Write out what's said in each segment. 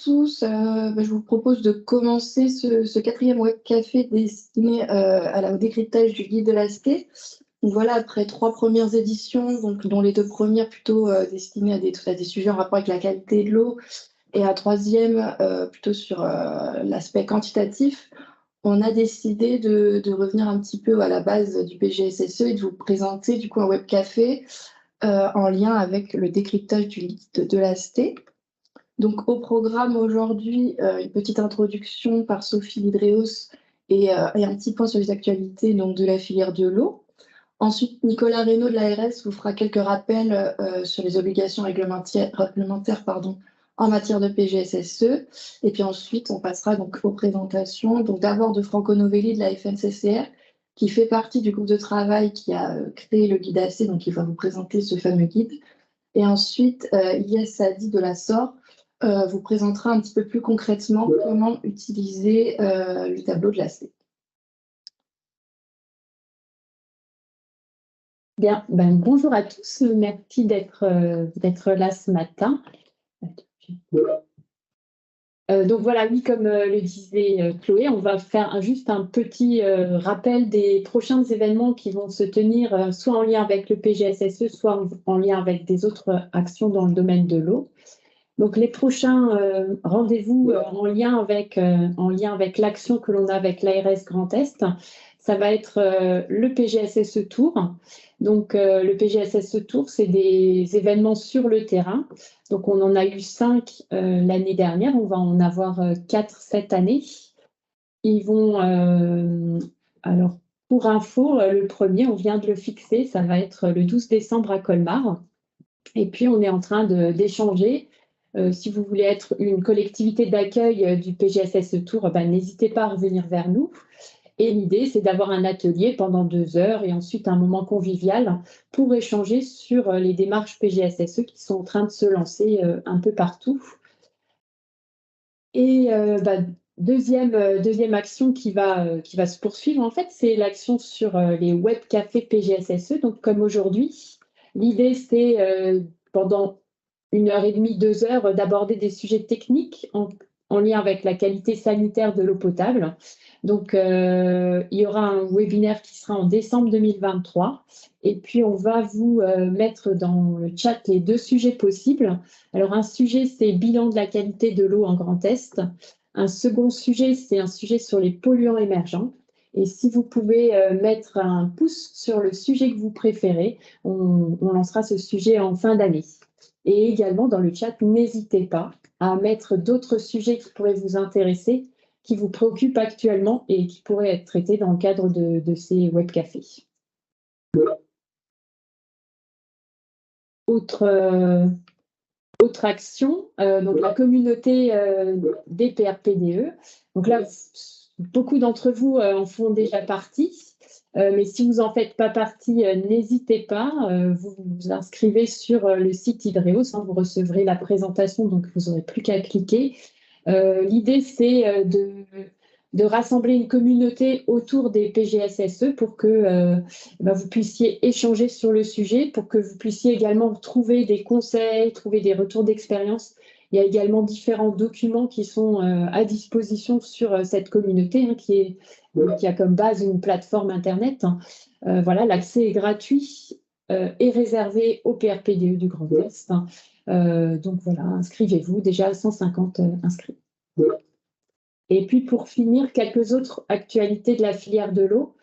tous. Je vous propose de commencer ce quatrième web café destiné au décryptage du guide de l'AST. Donc voilà, après 3 premières éditions, donc, dont les 2 premières plutôt destinées à des sujets en rapport avec la qualité de l'eau, et la troisième plutôt sur l'aspect quantitatif, on a décidé de revenir un petit peu à la base du PGSSE et de vous présenter du coup un web café en lien avec le décryptage du guide de l'AST. Donc au programme aujourd'hui, une petite introduction par Sophie Lidréos et un petit point sur les actualités donc, de la filière de l'eau. Ensuite, Nicolas Reynaud de l'ARS vous fera quelques rappels sur les obligations réglementaires en matière de PGSSE. Et puis ensuite, on passera donc aux présentations. Donc d'abord de Franco Novelli de la FNCCR, qui fait partie du groupe de travail qui a créé le guide AC, donc il va vous présenter ce fameux guide. Et ensuite, Ilyes Sadi de la SOR vous présentera un petit peu plus concrètement comment utiliser le tableau de l'AC. Bien, bonjour à tous, merci d'être là ce matin. Donc voilà, oui, comme le disait Chloé, on va faire juste un petit rappel des prochains événements qui vont se tenir soit en lien avec le PGSSE, soit en lien avec des autres actions dans le domaine de l'eau. Donc les prochains rendez-vous en lien avec l'action que l'on a avec l'ARS Grand Est, ça va être le PGSSE Tour. Donc le PGSSE Tour, c'est des événements sur le terrain. Donc on en a eu 5 l'année dernière, on va en avoir 4 cette année. Ils vont, alors pour info, le premier, on vient de le fixer, ça va être le 12 décembre à Colmar. Et puis on est en train d'échanger. Si vous voulez être une collectivité d'accueil du PGSSE Tour, n'hésitez pas à revenir vers nous. Et l'idée, c'est d'avoir un atelier pendant 2 heures et ensuite un moment convivial pour échanger sur les démarches PGSSE qui sont en train de se lancer un peu partout. Et deuxième action qui va se poursuivre, en fait, c'est l'action sur les web cafés PGSSE. Donc, comme aujourd'hui, l'idée, c'est pendant 1h30, 2 heures, d'aborder des sujets techniques en lien avec la qualité sanitaire de l'eau potable. Donc, il y aura un webinaire qui sera en décembre 2023. Et puis, on va vous mettre dans le chat les 2 sujets possibles. Alors, un sujet, c'est bilan de la qualité de l'eau en Grand Est. Un second sujet, c'est un sujet sur les polluants émergents. Et si vous pouvez mettre un pouce sur le sujet que vous préférez, on lancera ce sujet en fin d'année. Et également, dans le chat, n'hésitez pas à mettre d'autres sujets qui pourraient vous intéresser, qui vous préoccupent actuellement et qui pourraient être traités dans le cadre de ces webcafés. Autre action, donc la communauté des PRPDE. Donc là, beaucoup d'entre vous en font déjà partie. Mais si vous n'en faites pas partie, n'hésitez pas, vous vous inscrivez sur le site Hydreos, vous recevrez la présentation, donc vous n'aurez plus qu'à cliquer. L'idée, c'est de rassembler une communauté autour des PGSSE pour que vous puissiez échanger sur le sujet, pour que vous puissiez également trouver des conseils, trouver des retours d'expérience. Il y a également différents documents qui sont à disposition sur cette communauté qui a comme base une plateforme Internet. Voilà, l'accès est gratuit et réservé au PRPDE du Grand Est. Donc voilà, inscrivez-vous, déjà 150 inscrits. Et puis pour finir, quelques autres actualités de la filière de l'eau.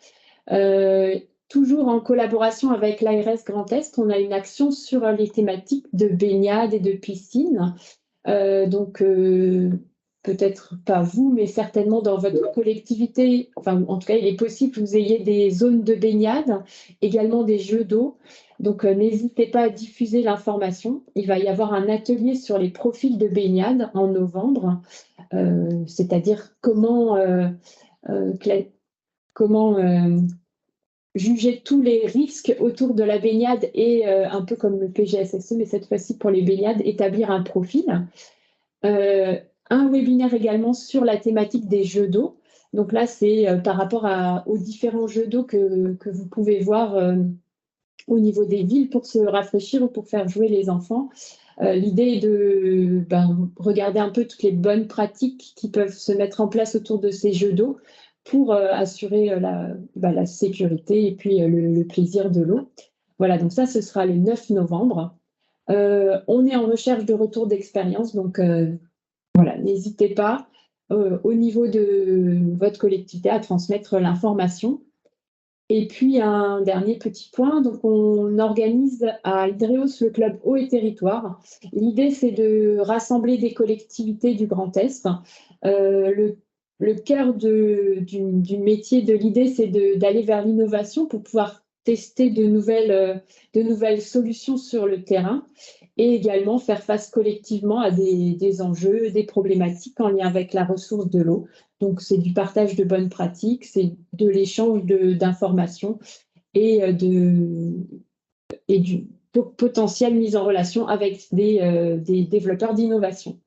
Toujours en collaboration avec l'ARS Grand Est, on a une action sur les thématiques de baignade et de piscine. Donc, peut-être pas vous, mais certainement dans votre collectivité, enfin en tout cas il est possible que vous ayez des zones de baignade, également des jeux d'eau. Donc n'hésitez pas à diffuser l'information. Il va y avoir un atelier sur les profils de baignade en novembre, c'est-à-dire comment juger tous les risques autour de la baignade et un peu comme le PGSSE, mais cette fois-ci pour les baignades, établir un profil. Un webinaire également sur la thématique des jeux d'eau. Donc là, c'est par rapport aux différents jeux d'eau que vous pouvez voir au niveau des villes pour se rafraîchir ou pour faire jouer les enfants. L'idée est de regarder un peu toutes les bonnes pratiques qui peuvent se mettre en place autour de ces jeux d'eau pour assurer la sécurité et puis le plaisir de l'eau. Voilà, donc ça, ce sera le 9 novembre. On est en recherche de retour d'expérience, donc voilà, n'hésitez pas au niveau de votre collectivité à transmettre l'information. Et puis un dernier petit point, donc on organise à Hydréos le club Eau et Territoire. L'idée, c'est de rassembler des collectivités du Grand Est. Le cœur du métier de l'idée, c'est d'aller vers l'innovation pour pouvoir tester de nouvelles solutions sur le terrain et également faire face collectivement à des enjeux, des problématiques en lien avec la ressource de l'eau. Donc, c'est du partage de bonnes pratiques, c'est de l'échange d'informations et du potentiel mise en relation avec des développeurs d'innovation.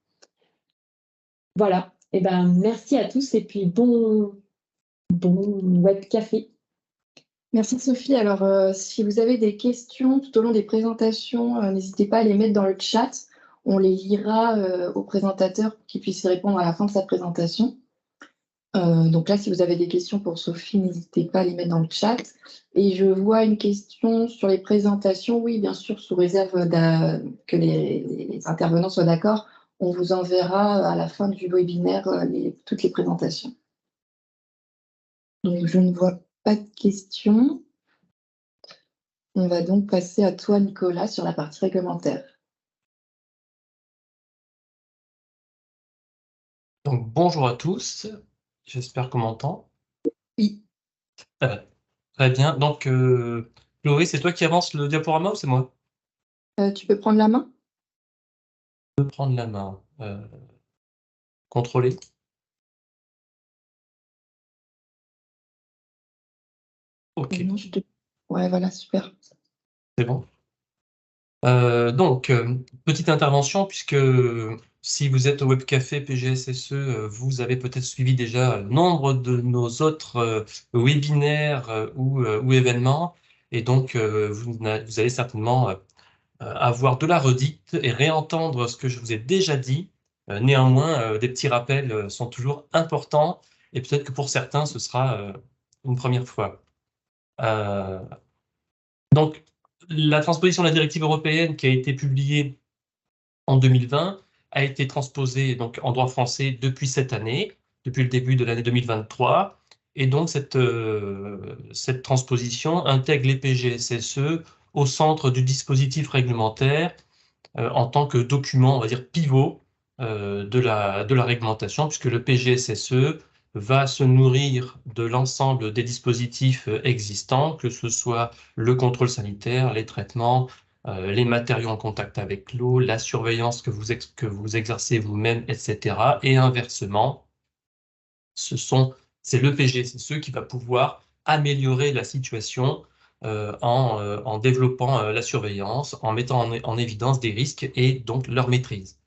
Voilà. Eh ben, merci à tous et puis bon web café. Merci Sophie. Alors, si vous avez des questions tout au long des présentations, n'hésitez pas à les mettre dans le chat. On les lira au présentateur pour qu'il puisse y répondre à la fin de sa présentation. Donc là, si vous avez des questions pour Sophie, n'hésitez pas à les mettre dans le chat. Et je vois une question sur les présentations. Oui, bien sûr, sous réserve que les intervenants soient d'accord, on vous enverra à la fin du webinaire toutes les présentations. Donc, je ne vois pas de questions. On va donc passer à toi, Nicolas, sur la partie réglementaire. Donc, bonjour à tous. J'espère qu'on m'entend. Oui. Très bien. Donc, Chloé, c'est toi qui avances le diaporama ou c'est moi? Tu peux prendre la main? Je peux prendre la main. Contrôler. OK. Non, ouais, voilà, super. C'est bon. Donc, petite intervention, puisque si vous êtes au Webcafé PGSSE, vous avez peut-être suivi déjà nombre de nos autres webinaires ou événements, et donc vous allez certainement avoir de la redite et réentendre ce que je vous ai déjà dit. Néanmoins, des petits rappels sont toujours importants, et peut-être que pour certains, ce sera une première fois. Donc, la transposition de la directive européenne qui a été publiée en 2020 a été transposée donc, en droit français depuis cette année, depuis le début de l'année 2023. Et donc, cette transposition intègre les PGSSE au centre du dispositif réglementaire en tant que document, on va dire, pivot de la réglementation, puisque le PGSSE va se nourrir de l'ensemble des dispositifs existants, que ce soit le contrôle sanitaire, les traitements, les matériaux en contact avec l'eau, la surveillance que vous exercez vous-même, etc. Et inversement, c'est le PGSSE qui va pouvoir améliorer la situation en développant la surveillance, en mettant en évidence des risques et donc leur maîtrise.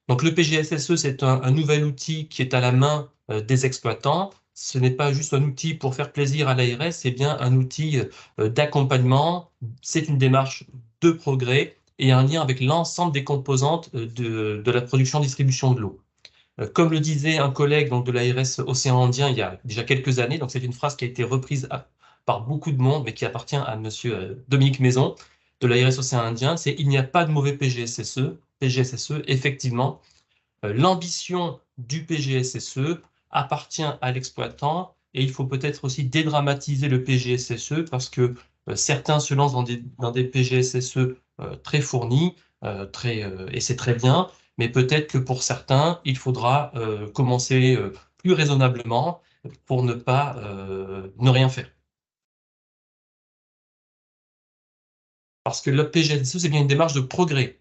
Donc le PGSSE, c'est un nouvel outil qui est à la main des exploitants. Ce n'est pas juste un outil pour faire plaisir à l'ARS, c'est bien un outil d'accompagnement. C'est une démarche de progrès et un lien avec l'ensemble des composantes de la production-distribution de l'eau. Comme le disait un collègue donc, de l'ARS Océan Indien il y a déjà quelques années, donc c'est une phrase qui a été reprise par beaucoup de monde, mais qui appartient à monsieur Dominique Maison de l'ARS Océan Indien, c'est il n'y a pas de mauvais PGSSE. PGSSE, effectivement, l'ambition du PGSSE appartient à l'exploitant et il faut peut-être aussi dédramatiser le PGSSE parce que certains se lancent dans des PGSSE très fournis et c'est très bien, mais peut-être que pour certains, il faudra commencer plus raisonnablement pour ne pas ne rien faire. Parce que le PGSSE, c'est bien une démarche de progrès.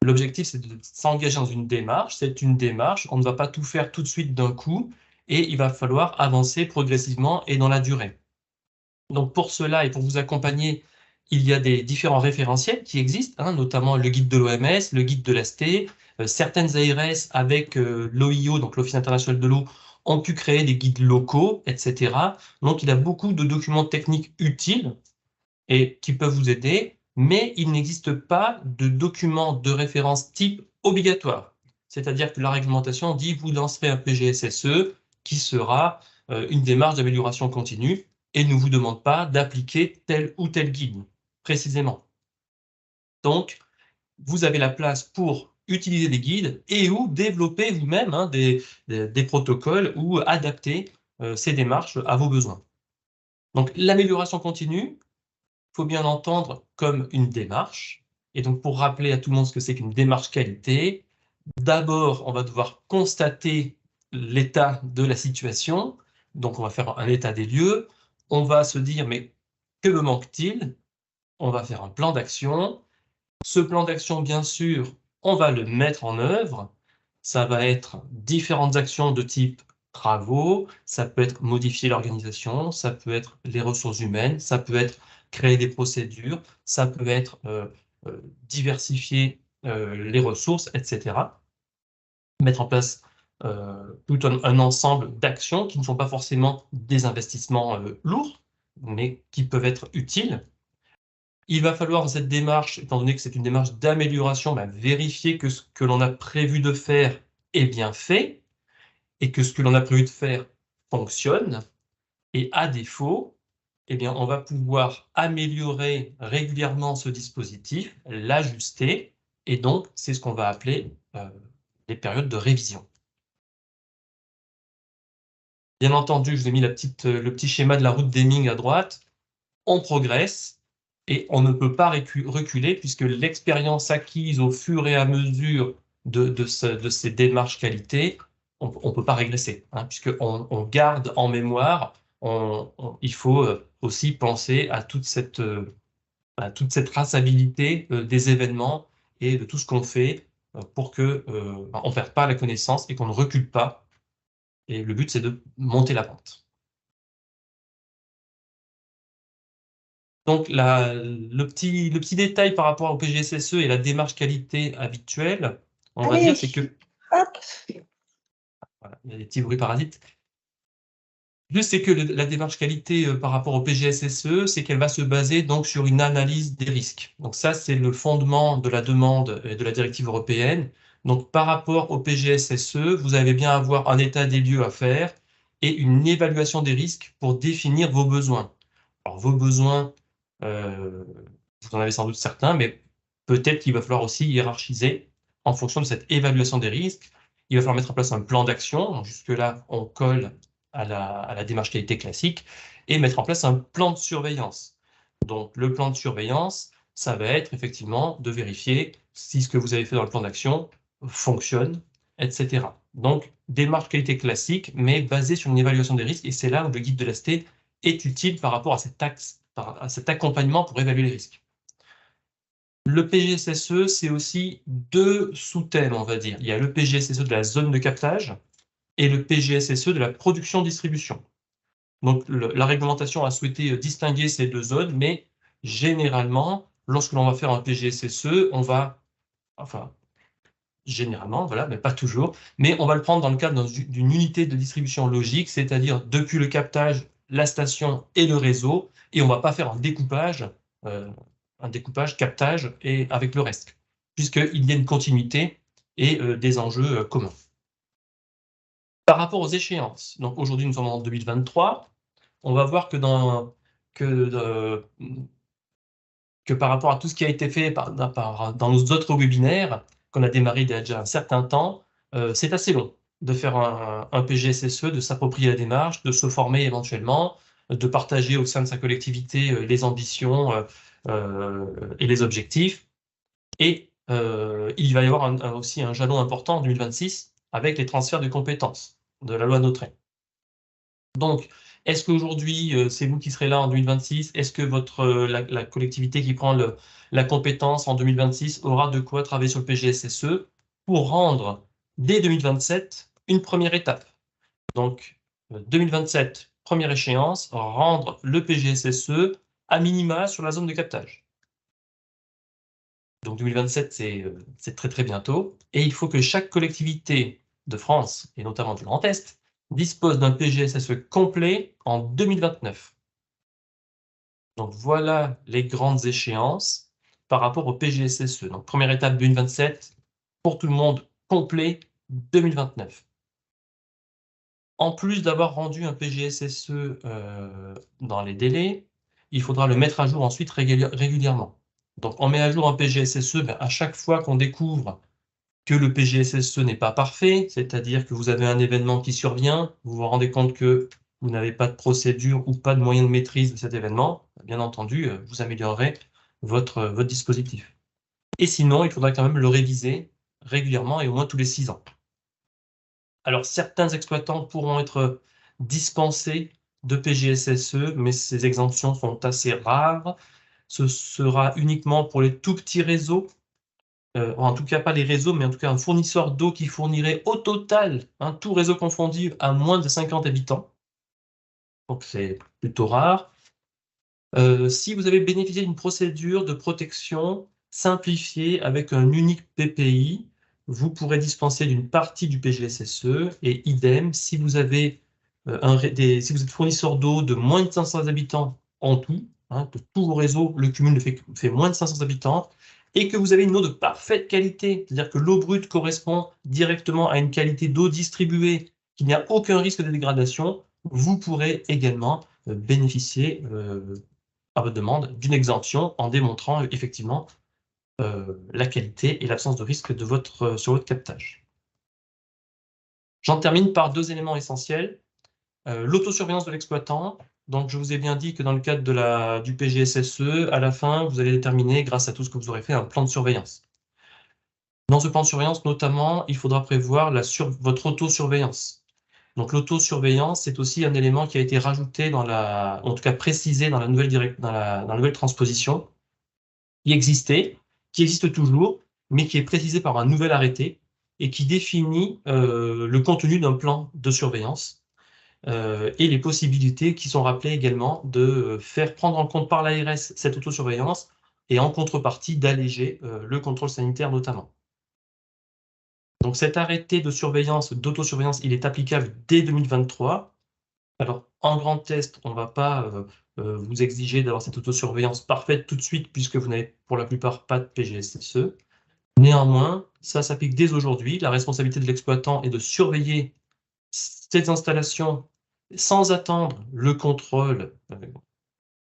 L'objectif, c'est de s'engager dans une démarche. C'est une démarche, on ne va pas tout faire tout de suite d'un coup, et il va falloir avancer progressivement et dans la durée. Donc pour cela et pour vous accompagner, il y a des différents référentiels qui existent, hein, notamment le guide de l'OMS, le guide de l'AST. Certaines ARS avec l'OIO, donc l'Office international de l'eau, ont pu créer des guides locaux, etc. Donc il y a beaucoup de documents techniques utiles et qui peuvent vous aider. mais il n'existe pas de document de référence type obligatoire. C'est-à-dire que la réglementation dit vous lancerez un PGSSE qui sera une démarche d'amélioration continue et ne vous demande pas d'appliquer tel ou tel guide, précisément. Donc, vous avez la place pour utiliser des guides et ou développer vous-même des protocoles ou adapter ces démarches à vos besoins. Donc, l'amélioration continue, il faut bien l'entendre comme une démarche. Et donc, pour rappeler à tout le monde ce que c'est qu'une démarche qualité, d'abord, on va devoir constater l'état de la situation. Donc, on va faire un état des lieux. On va se dire, mais que me manque-t-il? On va faire un plan d'action. Ce plan d'action, bien sûr, on va le mettre en œuvre. Ça va être différentes actions de type travaux, ça peut être modifier l'organisation, ça peut être les ressources humaines, ça peut être créer des procédures, ça peut être diversifier les ressources, etc. Mettre en place tout un ensemble d'actions qui ne sont pas forcément des investissements lourds, mais qui peuvent être utiles. Il va falloir dans cette démarche, étant donné que c'est une démarche d'amélioration, vérifier que ce que l'on a prévu de faire est bien fait et que ce que l'on a prévu de faire fonctionne. Et à défaut, eh bien, on va pouvoir améliorer régulièrement ce dispositif, l'ajuster, et donc c'est ce qu'on va appeler les périodes de révision. Bien entendu, je vous ai mis le petit schéma de la route d'Hemming à droite. On progresse. Et on ne peut pas reculer puisque l'expérience acquise au fur et à mesure de ces démarches qualité, on ne peut pas régresser, hein, puisqu'on garde en mémoire, il faut aussi penser à toute cette traçabilité des événements et de tout ce qu'on fait pour qu'on ne perde pas la connaissance et qu'on ne recule pas. Et le but, c'est de monter la pente. Donc, le petit détail par rapport au PGSSE et la démarche qualité habituelle, on va dire, c'est que... Hop. Voilà, il y a des petits bruits parasites. Juste, c'est que la démarche qualité par rapport au PGSSE, c'est qu'elle va se baser donc sur une analyse des risques. Donc ça, c'est le fondement de la demande et de la directive européenne. Donc, par rapport au PGSSE, vous allez bien avoir un état des lieux à faire et une évaluation des risques pour définir vos besoins. Alors, vos besoins, vous en avez sans doute certains, mais peut-être qu'il va falloir aussi hiérarchiser en fonction de cette évaluation des risques. Il va falloir mettre en place un plan d'action. Jusque-là, on colle à la démarche qualité classique et mettre en place un plan de surveillance. Donc, le plan de surveillance, ça va être effectivement de vérifier si ce que vous avez fait dans le plan d'action fonctionne, etc. Donc, démarche qualité classique, mais basée sur une évaluation des risques. Et c'est là où le guide de l'AST est utile par rapport à cet accompagnement pour évaluer les risques. Le PGSSE, c'est aussi deux sous-thèmes, on va dire. Il y a le PGSSE de la zone de captage et le PGSSE de la production-distribution. Donc, la réglementation a souhaité distinguer ces deux zones, mais généralement, lorsque l'on va faire un PGSSE, on va, enfin, généralement, voilà, mais pas toujours, mais on va le prendre dans le cadre d'une unité de distribution logique, c'est-à-dire depuis le captage, la station et le réseau, et on ne va pas faire un découpage captage et avec le reste, puisqu'il y a une continuité et des enjeux communs. Par rapport aux échéances, donc aujourd'hui nous sommes en 2023, on va voir que par rapport à tout ce qui a été fait dans nos autres webinaires, qu'on a démarré il y a déjà un certain temps, c'est assez long de faire un PGSSE, de s'approprier la démarche, de se former éventuellement, de partager au sein de sa collectivité les ambitions et les objectifs. Et il va y avoir aussi un jalon important en 2026 avec les transferts de compétences de la loi Notret. Donc, est-ce qu'aujourd'hui, c'est vous qui serez là en 2026? Est-ce que la collectivité qui prend la compétence en 2026 aura de quoi travailler sur le PGSSE pour rendre, dès 2027, une première étape? Donc, 2027, première échéance, rendre le PGSSE à minima sur la zone de captage. Donc 2027, c'est très très bientôt. Et il faut que chaque collectivité de France, et notamment du Grand Est, dispose d'un PGSSE complet en 2029. Donc voilà les grandes échéances. par rapport au PGSSE. Donc, première étape 2027, pour tout le monde, complet 2029. En plus d'avoir rendu un PGSSE dans les délais, il faudra le mettre à jour ensuite régulièrement. Donc, on met à jour un PGSSE à chaque fois qu'on découvre que le PGSSE n'est pas parfait, c'est-à-dire que vous avez un événement qui survient, vous vous rendez compte que vous n'avez pas de procédure ou pas de moyen de maîtrise de cet événement, bien entendu, vous améliorerez votre dispositif. Et sinon, il faudra quand même le réviser régulièrement et au moins tous les 6 ans. Alors, certains exploitants pourront être dispensés de PGSSE, mais ces exemptions sont assez rares. Ce sera uniquement pour les tout petits réseaux, en tout cas pas les réseaux, mais en tout cas un fournisseur d'eau qui fournirait au total, tout réseau confondu, à moins de 50 habitants. Donc c'est plutôt rare. Si vous avez bénéficié d'une procédure de protection simplifiée avec un unique PPI, vous pourrez dispenser d'une partie du PGSSE, et idem, si vous avez si vous êtes fournisseur d'eau de moins de 500 habitants en tout, de tous vos réseaux, le cumul fait moins de 500 habitants, et que vous avez une eau de parfaite qualité, c'est-à-dire que l'eau brute correspond directement à une qualité d'eau distribuée, qu'il n'y a aucun risque de dégradation, vous pourrez également bénéficier à votre demande d'une exemption en démontrant effectivement la qualité et l'absence de risque sur votre captage. J'en termine par 2 éléments essentiels. L'autosurveillance de l'exploitant. Donc, je vous ai bien dit que dans le cadre du PGSSE, à la fin, vous allez déterminer, grâce à tout ce que vous aurez fait, un plan de surveillance. Dans ce plan de surveillance, notamment, il faudra prévoir votre autosurveillance. Donc, l'autosurveillance, c'est aussi un élément qui a été rajouté en tout cas précisé dans la nouvelle transposition, qui existe toujours, mais qui est précisé par un nouvel arrêté et qui définit le contenu d'un plan de surveillance et les possibilités qui sont rappelées également de faire prendre en compte par l'ARS cette autosurveillance et en contrepartie d'alléger le contrôle sanitaire notamment. Donc cet arrêté de surveillance, d'autosurveillance, il est applicable dès 2023. Alors en grand test, on ne va pas vous exiger d'avoir cette autosurveillance parfaite tout de suite puisque vous n'avez pour la plupart pas de PGSSE. Néanmoins, ça s'applique dès aujourd'hui. La responsabilité de l'exploitant est de surveiller ces installations sans attendre le contrôle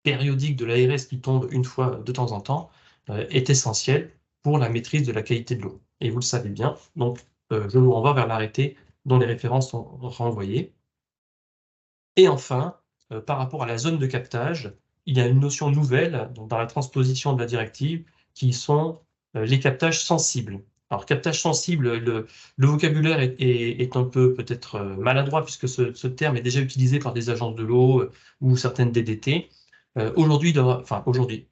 périodique de l'ARS qui tombe une fois de temps en temps, est essentiel pour la maîtrise de la qualité de l'eau. Et vous le savez bien, donc je vous renvoie vers l'arrêté dont les références sont renvoyées. Et enfin, par rapport à la zone de captage, il y a une notion nouvelle dans la transposition de la directive qui sont les captages sensibles. Alors, captage sensible, le vocabulaire est un peu peut-être maladroit puisque ce terme est déjà utilisé par des agences de l'eau ou certaines DDT.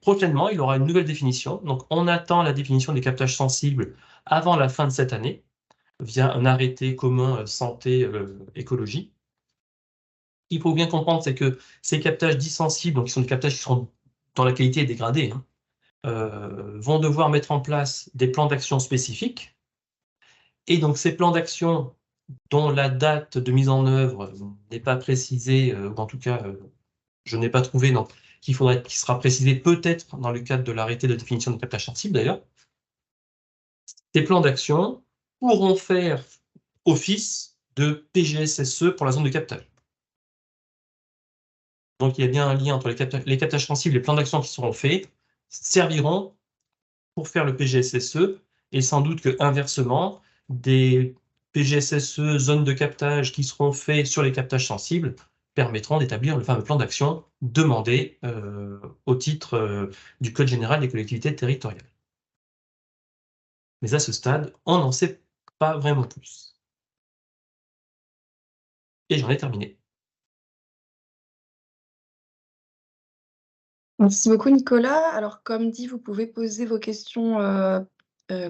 Prochainement, il aura une nouvelle définition. Donc, on attend la définition des captages sensibles avant la fin de cette année via un arrêté commun santé-écologie. Il faut bien comprendre, c'est que ces captages dits sensibles, donc qui sont des captages qui sont dont la qualité est dégradée, vont devoir mettre en place des plans d'action spécifiques. Et donc ces plans d'action dont la date de mise en œuvre n'est pas précisée, ou en tout cas je n'ai pas trouvé, donc qui sera précisé peut-être dans le cadre de l'arrêté de définition de captage sensible d'ailleurs. Ces plans d'action pourront faire office de PGSSE pour la zone de captage. Donc, il y a bien un lien entre les captages sensibles et les plans d'action qui seront faits, serviront pour faire le PGSSE, et sans doute que inversement, des PGSSE zones de captage qui seront faits sur les captages sensibles permettront d'établir le fameux plan d'action demandé au titre du Code général des collectivités territoriales. Mais à ce stade, on n'en sait pas vraiment plus. Et j'en ai terminé. Merci beaucoup, Nicolas. Alors, comme dit, vous pouvez poser vos questions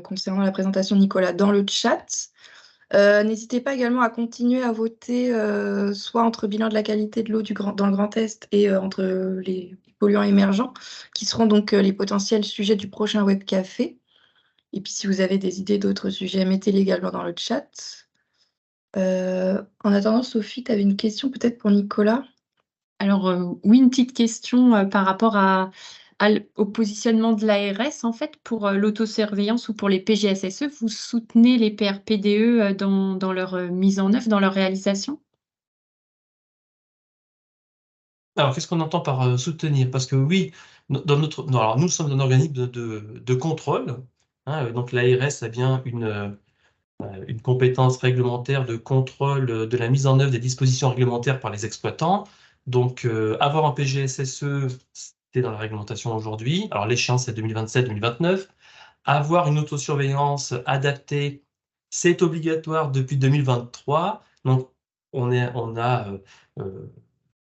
concernant la présentation de Nicolas dans le chat. N'hésitez pas également à continuer à voter soit entre bilan de la qualité de l'eau dans le Grand Est et entre les polluants émergents, qui seront donc les potentiels sujets du prochain Web Café. Et puis, si vous avez des idées d'autres sujets, mettez-les également dans le chat. En attendant, Sophie, tu avais une question peut-être pour Nicolas? Alors, oui, une petite question par rapport à au positionnement de l'ARS, en fait, pour l'autosurveillance ou pour les PGSSE, vous soutenez les PRPDE dans leur mise en œuvre, dans leur réalisation? Alors, qu'est-ce qu'on entend par soutenir? Parce que oui, alors nous sommes un organisme de contrôle, hein, donc l'ARS a bien une compétence réglementaire de contrôle de la mise en œuvre des dispositions réglementaires par les exploitants. Donc, avoir un PGSSE, c'est dans la réglementation aujourd'hui. Alors, l'échéance, c'est 2027-2029. Avoir une autosurveillance adaptée, c'est obligatoire depuis 2023. Donc, on a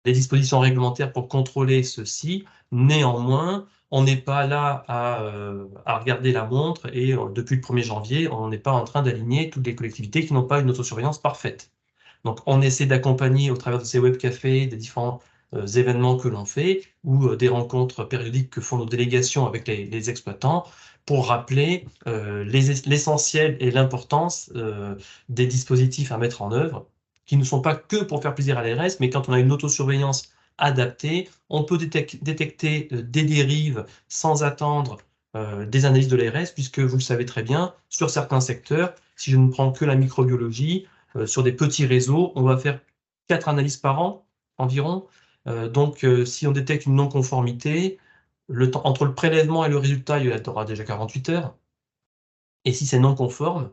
des dispositions réglementaires pour contrôler ceci. Néanmoins, on n'est pas là à regarder la montre et depuis le 1er janvier, on n'est pas en train d'aligner toutes les collectivités qui n'ont pas une autosurveillance parfaite. Donc, on essaie d'accompagner au travers de ces webcafés, des différents événements que l'on fait ou des rencontres périodiques que font nos délégations avec les exploitants pour rappeler l'essentiel et l'importance des dispositifs à mettre en œuvre, qui ne sont pas que pour faire plaisir à l'ARS, mais quand on a une autosurveillance adaptée, on peut détecter des dérives sans attendre des analyses de l'ARS, puisque vous le savez très bien, sur certains secteurs, si je ne prends que la microbiologie, sur des petits réseaux, on va faire 4 analyses par an environ. Donc, si on détecte une non-conformité, le temps entre le prélèvement et le résultat, il y aura déjà 48 heures. Et si c'est non conforme,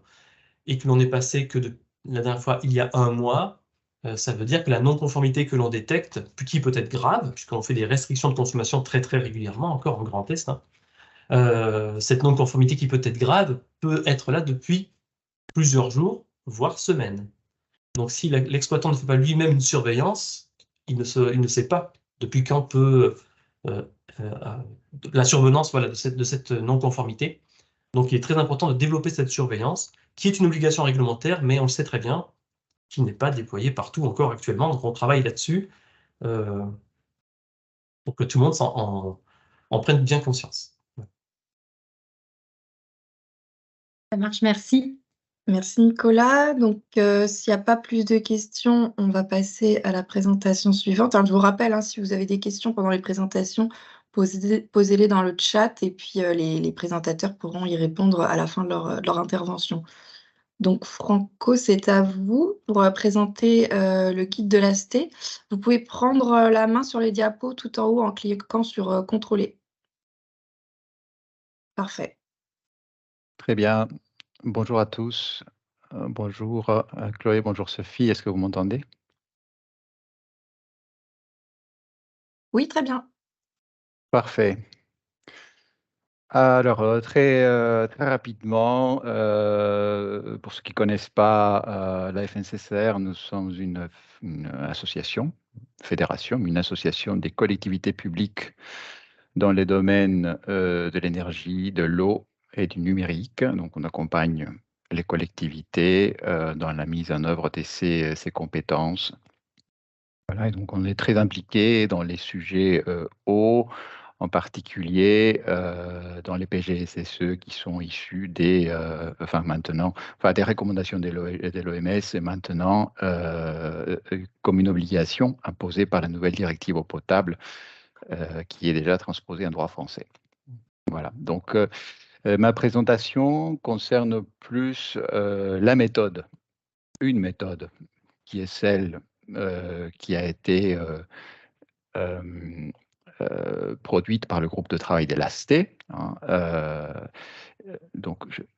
et que l'on est passé que la dernière fois il y a 1 mois, ça veut dire que la non-conformité que l'on détecte, qui peut être grave, puisqu'on fait des restrictions de consommation très très régulièrement, encore en grand test, hein, cette non-conformité qui peut être grave peut être là depuis plusieurs jours, voire semaines. Donc si l'exploitant ne fait pas lui-même une surveillance, il ne sait pas depuis quand peut la survenance, voilà, de cette non-conformité. Donc il est très important de développer cette surveillance, qui est une obligation réglementaire, mais on le sait très bien, qui n'est pas déployée partout encore actuellement. Donc on travaille là-dessus pour que tout le monde en prenne bien conscience. Ça marche, merci. Merci Nicolas. Donc, s'il n'y a pas plus de questions, on va passer à la présentation suivante. Alors, je vous rappelle, hein, si vous avez des questions pendant les présentations, posez-les dans le chat et puis les présentateurs pourront y répondre à la fin de leur intervention. Donc, Franco, c'est à vous pour présenter le guide de l'AST. Vous pouvez prendre la main sur les diapos tout en haut en cliquant sur Contrôler. Parfait. Très bien. Bonjour à tous. Bonjour Chloé, bonjour Sophie. Est-ce que vous m'entendez? Oui, très bien. Parfait. Alors, très rapidement, pour ceux qui ne connaissent pas la FNCCR, nous sommes une association, fédération, une association des collectivités publiques dans les domaines de l'énergie, de l'eau et du numérique. Donc, on accompagne les collectivités dans la mise en œuvre de ces compétences. Voilà, et donc on est très impliqué dans les sujets eau, en particulier dans les PGSSE qui sont issus des recommandations de l'OMS et maintenant comme une obligation imposée par la nouvelle directive eau potable qui est déjà transposée en droit français. Voilà, donc ma présentation concerne plus la méthode, une méthode qui est celle qui a été produite par le groupe de travail de l'AST. Hein, donc, je vais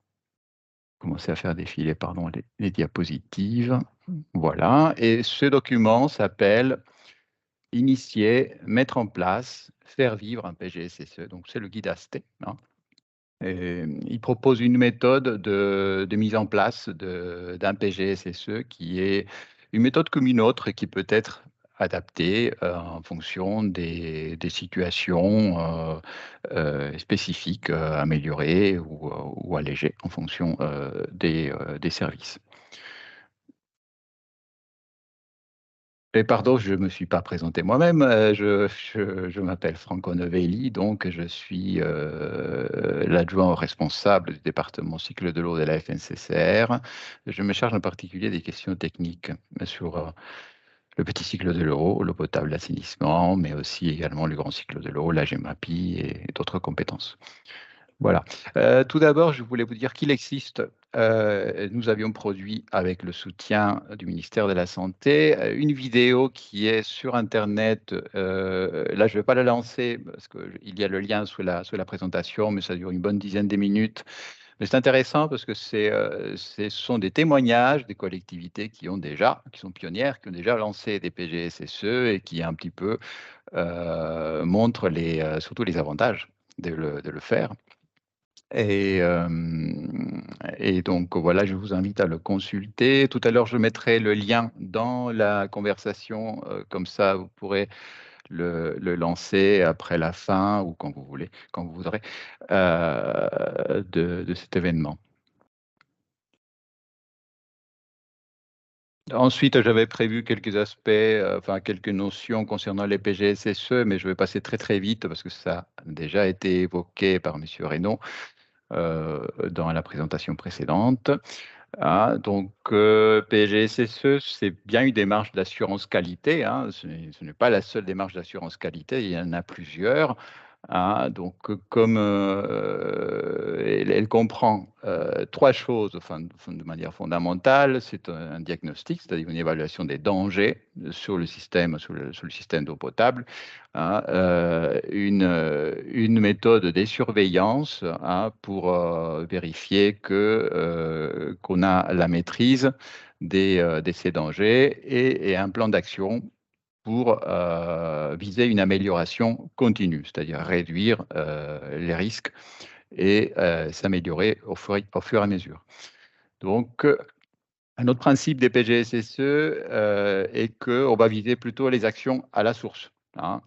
commencer à faire défiler pardon, les diapositives. Voilà, et ce document s'appelle « Initier, mettre en place, faire vivre un PGSSE ». Donc, c'est le guide AST. Hein. Il propose une méthode de mise en place d'un PGSSE qui est une méthode comme une autre qui peut être adaptée en fonction des situations spécifiques, améliorées ou allégées en fonction des services. Et pardon, je ne me suis pas présenté moi-même. Je m'appelle Franco Novelli, donc je suis l'adjoint au responsable du département cycle de l'eau de la FNCCR. Je me charge en particulier des questions techniques sur le petit cycle de l'eau, l'eau potable, l'assainissement, mais aussi également le grand cycle de l'eau, la GEMAPI et d'autres compétences. Voilà. Tout d'abord, je voulais vous dire qu'il existe, nous avions produit avec le soutien du ministère de la Santé, une vidéo qui est sur Internet. Là, je ne vais pas la lancer parce qu'il y a le lien sous la présentation, mais ça dure une bonne dizaine de minutes. Mais c'est intéressant parce que ce sont des témoignages des collectivités qui sont pionnières, qui ont déjà lancé des PGSSE et qui un petit peu montrent surtout les avantages de le faire. Et donc, voilà, je vous invite à le consulter. Tout à l'heure, je mettrai le lien dans la conversation. Comme ça, vous pourrez le lancer après la fin ou quand vous voulez, quand vous voudrez, de cet événement. Ensuite, j'avais prévu quelques aspects, enfin quelques notions concernant les PGSSE, mais je vais passer très très vite parce que ça a déjà été évoqué par M. Reynaud dans la présentation précédente. Donc, PGSSE, c'est bien une démarche d'assurance qualité. Ce n'est pas la seule démarche d'assurance qualité, il y en a plusieurs. Donc, comme elle comprend trois choses de manière fondamentale, c'est un diagnostic, c'est-à-dire une évaluation des dangers sur le système, sur le système d'eau potable, une méthode de surveillance pour vérifier qu'on a la maîtrise de ces dangers et un plan d'action pour viser une amélioration continue, c'est-à-dire réduire les risques et s'améliorer au fur et à mesure. Donc, un autre principe des PGSSE est qu'on va viser plutôt les actions à la source.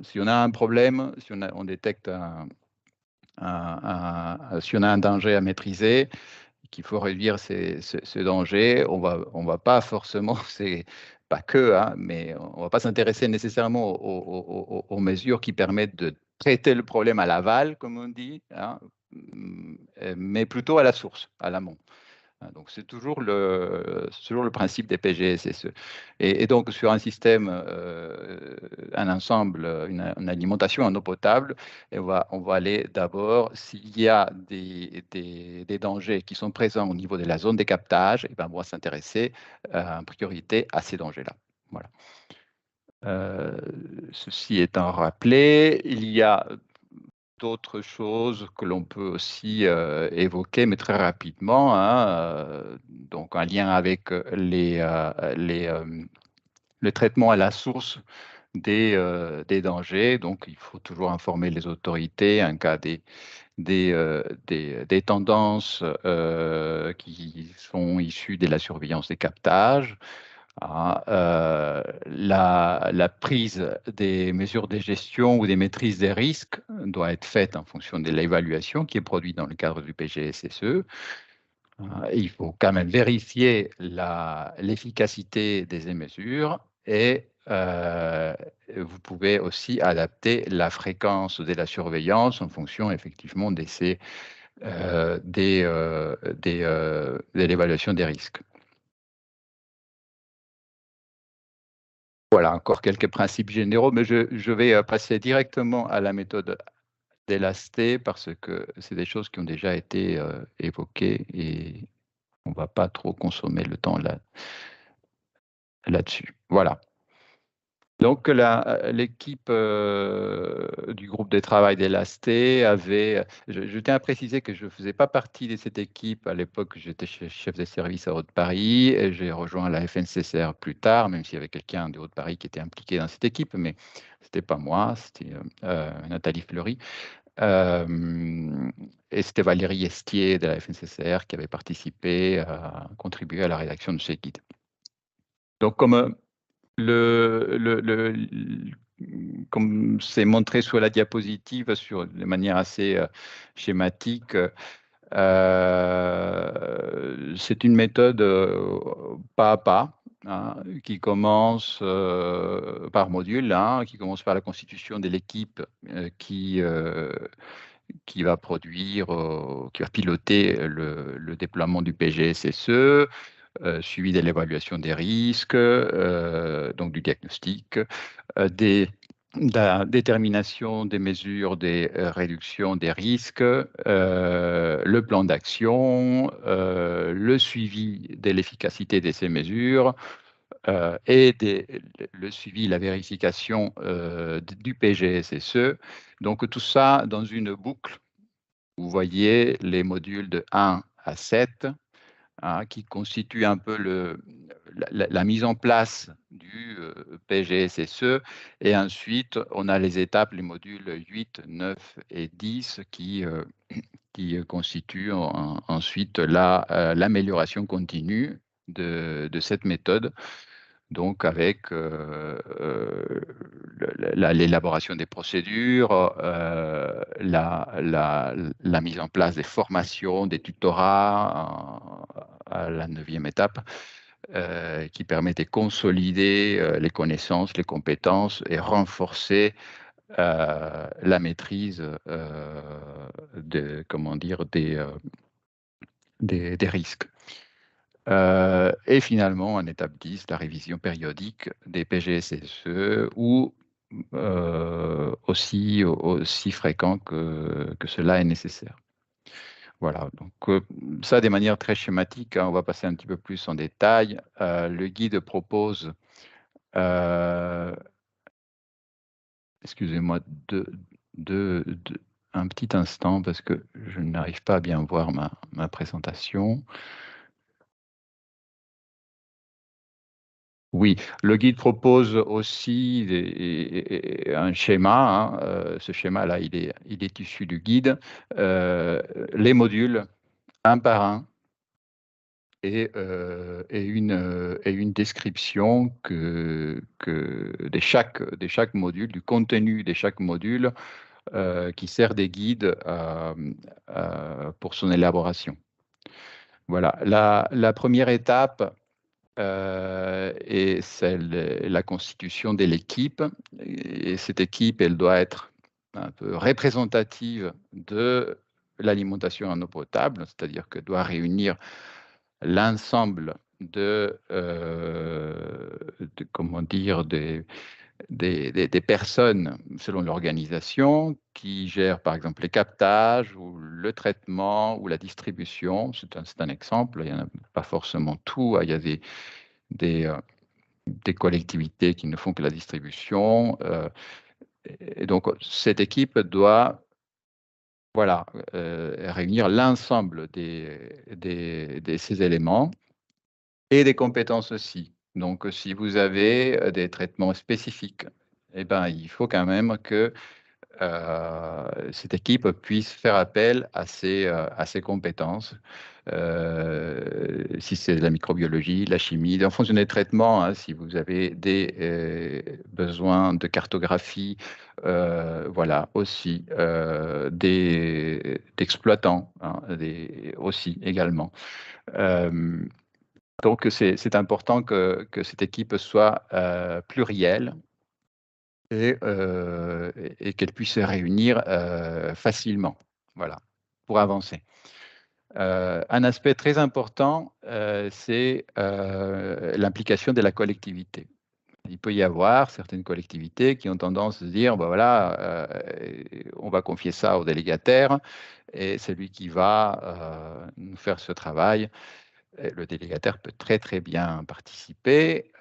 Si on a un problème, si on détecte si on a un danger à maîtriser, qu'il faut réduire ce danger, on va pas forcément, c'est pas que, mais on va pas s'intéresser nécessairement aux mesures qui permettent de traiter le problème à l'aval, comme on dit, mais plutôt à la source, à l'amont. Donc, c'est toujours le principe des PGSSE. Et donc, sur un système, un ensemble, une alimentation en eau potable, on va aller d'abord, s'il y a des dangers qui sont présents au niveau de la zone des captages, et ben, on va s'intéresser en priorité à ces dangers-là. Voilà. Ceci étant rappelé, il y a d'autres choses que l'on peut aussi évoquer, mais très rapidement. Donc, un lien avec le traitement à la source des dangers. Donc, il faut toujours informer les autorités en cas des tendances qui sont issues de la surveillance des captages. La prise des mesures de gestion ou des maîtrises des risques doit être faite en fonction de l'évaluation qui est produite dans le cadre du PGSSE. Il faut quand même vérifier l'efficacité des mesures et vous pouvez aussi adapter la fréquence de la surveillance en fonction effectivement de l'évaluation des risques. Voilà, encore quelques principes généraux, mais je vais passer directement à la méthode d'Elastée parce que c'est des choses qui ont déjà été évoquées et on ne va pas trop consommer le temps là-dessus. Voilà. Donc, l'équipe du groupe de travail d'Elastée avait... Je tiens à préciser que je ne faisais pas partie de cette équipe. À l'époque, j'étais chef de service à Haute-Paris et j'ai rejoint la FNCCR plus tard, même s'il y avait quelqu'un de Haute-Paris qui était impliqué dans cette équipe, mais ce n'était pas moi, c'était Nathalie Fleury. Et c'était Valérie Estier de la FNCCR qui avait participé, contribué à la rédaction de ce guide. Donc, comme comme c'est montré sur la diapositive de manière assez schématique, c'est une méthode pas à pas qui commence par module, qui commence par la constitution de l'équipe qui va produire, qui va piloter le déploiement du PGSSE. suivi de l'évaluation des risques, donc du diagnostic, de la détermination des mesures des réductions des risques, le plan d'action, le suivi de l'efficacité de ces mesures et le suivi, la vérification du PGSSE. Donc tout ça dans une boucle. Vous voyez les modules de 1 à 7 qui constituent un peu la mise en place du PGSSE. Et ensuite, on a les étapes, les modules 8, 9 et 10 qui constituent ensuite l'amélioration continue de cette méthode. Donc, avec l'élaboration des procédures, la mise en place des formations, des tutorats à la 9e étape, qui permettent de consolider les connaissances, les compétences et renforcer la maîtrise des risques. Et finalement, en étape 10, la révision périodique des PGSSE ou aussi fréquent que cela est nécessaire. Voilà, donc ça de manière très schématique, on va passer un petit peu plus en détail. Le guide propose, excusez-moi, un petit instant parce que je n'arrive pas à bien voir ma présentation. Oui, le guide propose aussi un schéma. Ce schéma-là, il est issu du guide. Les modules, un par un, et une description de chaque module, du contenu de chaque module qui sert des guides pour son élaboration. Voilà, la première étape, et c'est la constitution de l'équipe. Et cette équipe, elle doit être un peu représentative de l'alimentation en eau potable, c'est-à-dire qu'elle doit réunir l'ensemble des personnes selon l'organisation qui gèrent par exemple les captages ou le traitement ou la distribution. C'est un exemple, il n'y en a pas forcément tout. Il y a des collectivités qui ne font que la distribution. Et donc cette équipe doit réunir l'ensemble de ces éléments et des compétences aussi. Donc, si vous avez des traitements spécifiques, eh ben, il faut quand même que cette équipe puisse faire appel à ses compétences. Si c'est de la microbiologie, la chimie, en fonction des traitements, si vous avez des besoins de cartographie, voilà, aussi d'exploitants, aussi également. Donc, c'est important que cette équipe soit plurielle et qu'elle puisse se réunir facilement, voilà, pour avancer. Un aspect très important, c'est l'implication de la collectivité. Il peut y avoir certaines collectivités qui ont tendance à se dire, voilà, on va confier ça au délégataire et c'est lui qui va nous faire ce travail. Le délégataire peut très, très bien participer.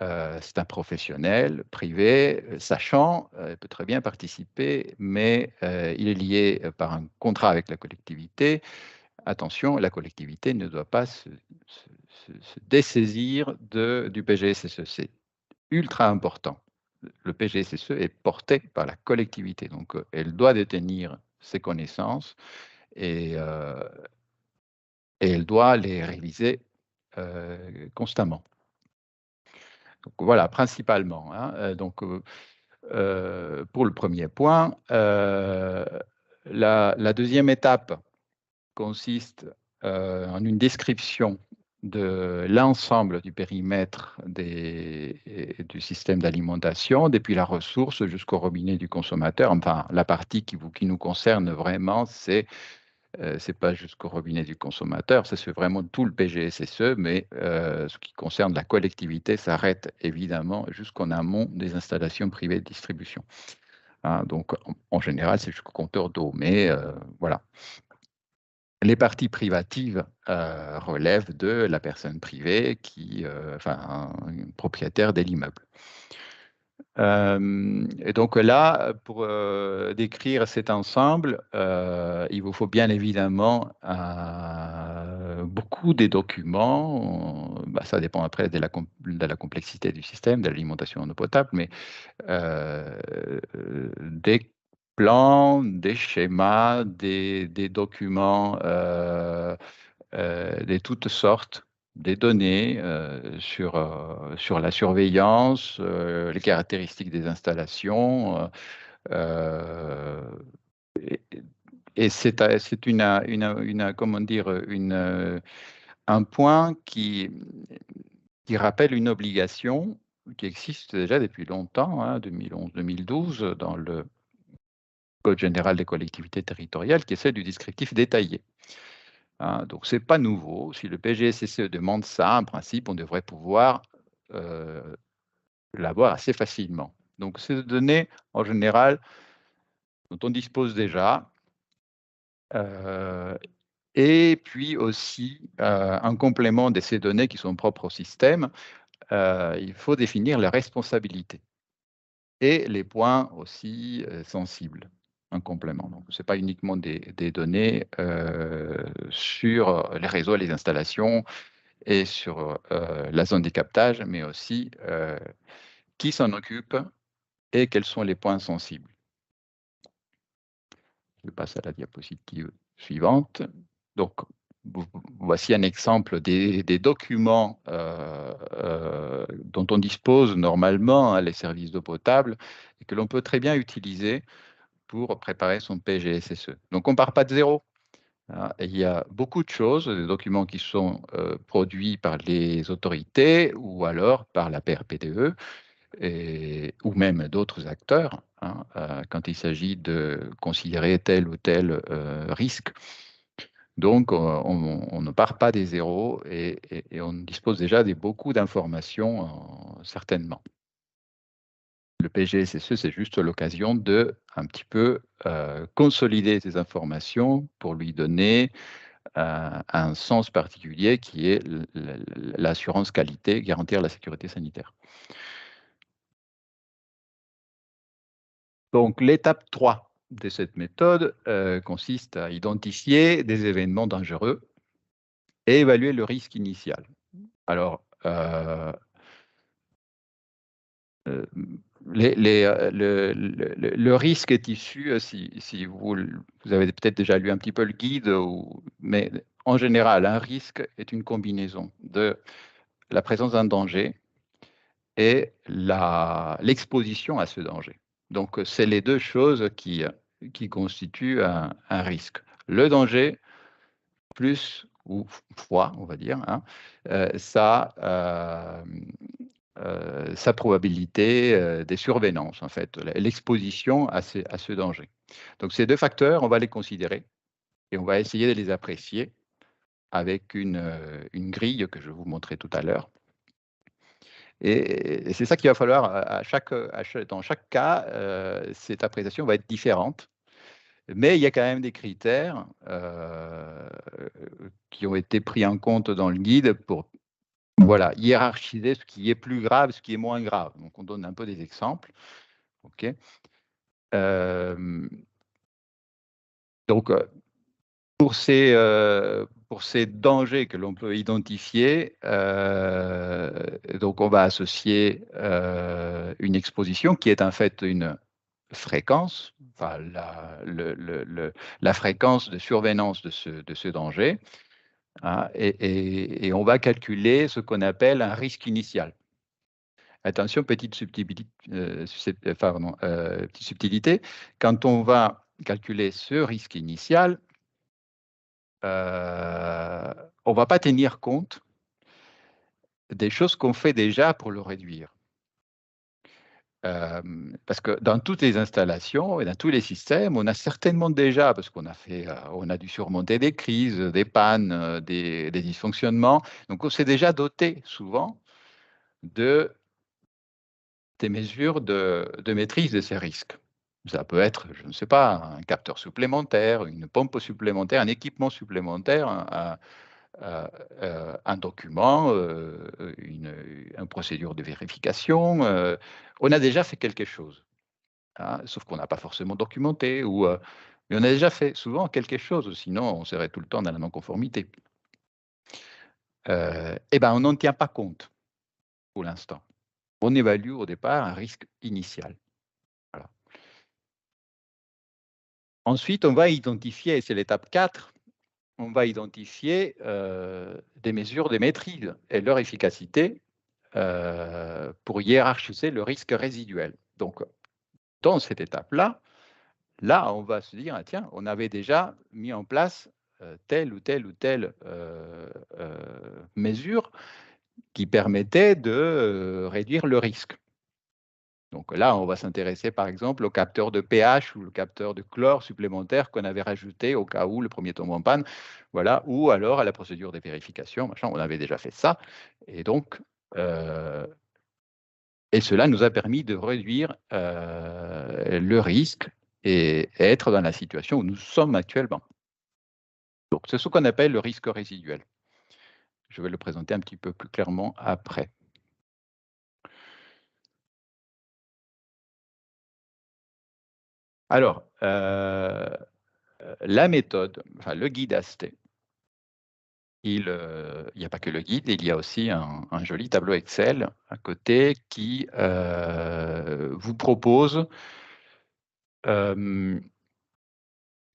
C'est un professionnel privé, sachant, il peut très bien participer, mais il est lié par un contrat avec la collectivité. Attention, la collectivité ne doit pas se dessaisir du PGSSE. C'est ultra important. Le PGSSE est porté par la collectivité, donc elle doit détenir ses connaissances et elle doit les réaliser constamment. Donc, voilà, principalement. Donc, pour le premier point, la deuxième étape consiste en une description de l'ensemble du périmètre du système d'alimentation, depuis la ressource jusqu'au robinet du consommateur. Enfin, la partie qui nous concerne vraiment, c'est Ce n'est pas jusqu'au robinet du consommateur, ça c'est vraiment tout le PGSSE, mais ce qui concerne la collectivité s'arrête évidemment jusqu'en amont des installations privées de distribution. Hein, donc en général, c'est jusqu'au compteur d'eau, mais voilà. Les parties privatives relèvent de la personne privée enfin, un propriétaire de l'immeuble. Et donc là, pour décrire cet ensemble, il vous faut bien évidemment beaucoup des documents. Ça dépend après de la complexité du système, de l'alimentation en eau potable, mais des plans, des schémas, des documents de toutes sortes, des données sur la surveillance, les caractéristiques des installations. Et c'est comment dire, un point qui rappelle une obligation qui existe déjà depuis longtemps, hein, 2011-2012, dans le Code général des collectivités territoriales, qui est celle du descriptif détaillé. Hein, donc, ce n'est pas nouveau. Si le PGSSE demande ça, en principe, on devrait pouvoir l'avoir assez facilement. Donc, ces données, en général, dont on dispose déjà. Et puis aussi, en complément de ces données qui sont propres au système, il faut définir les responsabilités et les points aussi sensibles en complément. Donc, ce n'est pas uniquement des données sur les réseaux et les installations et sur la zone de captage, mais aussi qui s'en occupe et quels sont les points sensibles. Je passe à la diapositive suivante. Donc, voici un exemple des documents dont on dispose normalement, hein, les services d'eau potable, et que l'on peut très bien utiliser pour préparer son PGSSE. Donc, on ne part pas de zéro. Hein, il y a beaucoup de choses, des documents qui sont produits par les autorités ou alors par la PRPDE, ou même d'autres acteurs, hein, quand il s'agit de considérer tel ou tel risque. Donc, on ne part pas des zéros et on dispose déjà de beaucoup d'informations, certainement. Le PGSSE, c'est juste l'occasion de un petit peu consolider ces informations pour lui donner un sens particulier qui est l'assurance qualité, garantir la sécurité sanitaire. Donc, l'étape 3 de cette méthode consiste à identifier des événements dangereux et évaluer le risque initial. Alors, le risque est issu, si vous avez peut-être déjà lu un petit peu le guide, mais en général, un risque est une combinaison de la présence d'un danger et l'exposition à ce danger. Donc, c'est les deux choses qui constituent un risque. Le danger, plus ou fois, on va dire, hein, sa probabilité des survenances, en fait, l'exposition à ce danger. Donc, ces deux facteurs, on va les considérer et on va essayer de les apprécier avec une grille que je vais vous montrer tout à l'heure. Et c'est ça qu'il va falloir, dans chaque cas, cette appréciation va être différente. Mais il y a quand même des critères qui ont été pris en compte dans le guide pour hiérarchiser ce qui est plus grave, ce qui est moins grave. Donc, on donne un peu des exemples. OK. Donc, pour ces dangers que l'on peut identifier, donc on va associer une exposition qui est en fait une fréquence, enfin la fréquence de survenance de ce danger, hein, et on va calculer ce qu'on appelle un risque initial. Attention, petite subtilité, quand on va calculer ce risque initial, on ne va pas tenir compte des choses qu'on fait déjà pour le réduire. parce que dans toutes les installations et dans tous les systèmes, on a certainement déjà, parce qu'on on a dû surmonter des crises, des pannes, des dysfonctionnements, donc on s'est déjà doté souvent des mesures de maîtrise de ces risques. Ça peut être, je ne sais pas, un capteur supplémentaire, une pompe supplémentaire, un équipement supplémentaire, un document, une procédure de vérification. On a déjà fait quelque chose, hein, sauf qu'on n'a pas forcément documenté, mais on a déjà fait souvent quelque chose, sinon on serait tout le temps dans la non-conformité. Eh ben, on n'en tient pas compte pour l'instant. On évalue au départ un risque initial. Voilà. Ensuite, on va identifier, c'est l'étape 4, on va identifier des mesures de maîtrise et leur efficacité pour hiérarchiser le risque résiduel. Donc, dans cette étape-là, on va se dire, ah, tiens, on avait déjà mis en place telle ou telle mesure qui permettait de réduire le risque. Donc là, on va s'intéresser par exemple au capteur de pH ou le capteur de chlore supplémentaire qu'on avait rajouté au cas où le premier tombe en panne, voilà, ou alors à la procédure de vérification, machin, on avait déjà fait ça. Et donc, et cela nous a permis de réduire le risque et être dans la situation où nous sommes actuellement. Donc, c'est ce qu'on appelle le risque résiduel. Je vais le présenter un petit peu plus clairement après. Alors, la méthode, enfin le guide ASTE, il n'y a pas que le guide, il y a aussi un joli tableau Excel à côté qui vous propose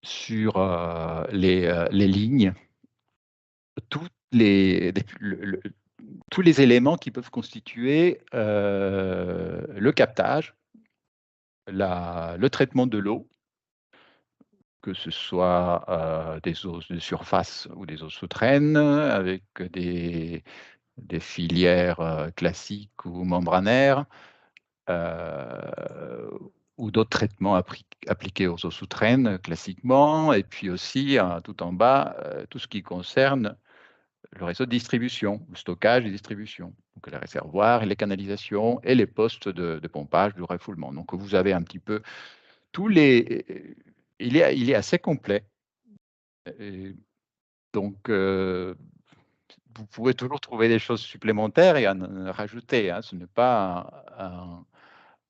sur les lignes tous les éléments qui peuvent constituer le captage, le traitement de l'eau, que ce soit des eaux de surface ou des eaux souterraines, avec des filières classiques ou membranaires, ou d'autres traitements appliqués aux eaux souterraines classiquement, et puis aussi tout en bas, tout ce qui concerne le réseau de distribution, le stockage et distribution, donc les réservoirs et les canalisations et les postes de pompage, de refoulement. Donc vous avez un petit peu tous les... Il est assez complet. Et donc vous pouvez toujours trouver des choses supplémentaires et en rajouter. Hein. Ce n'est pas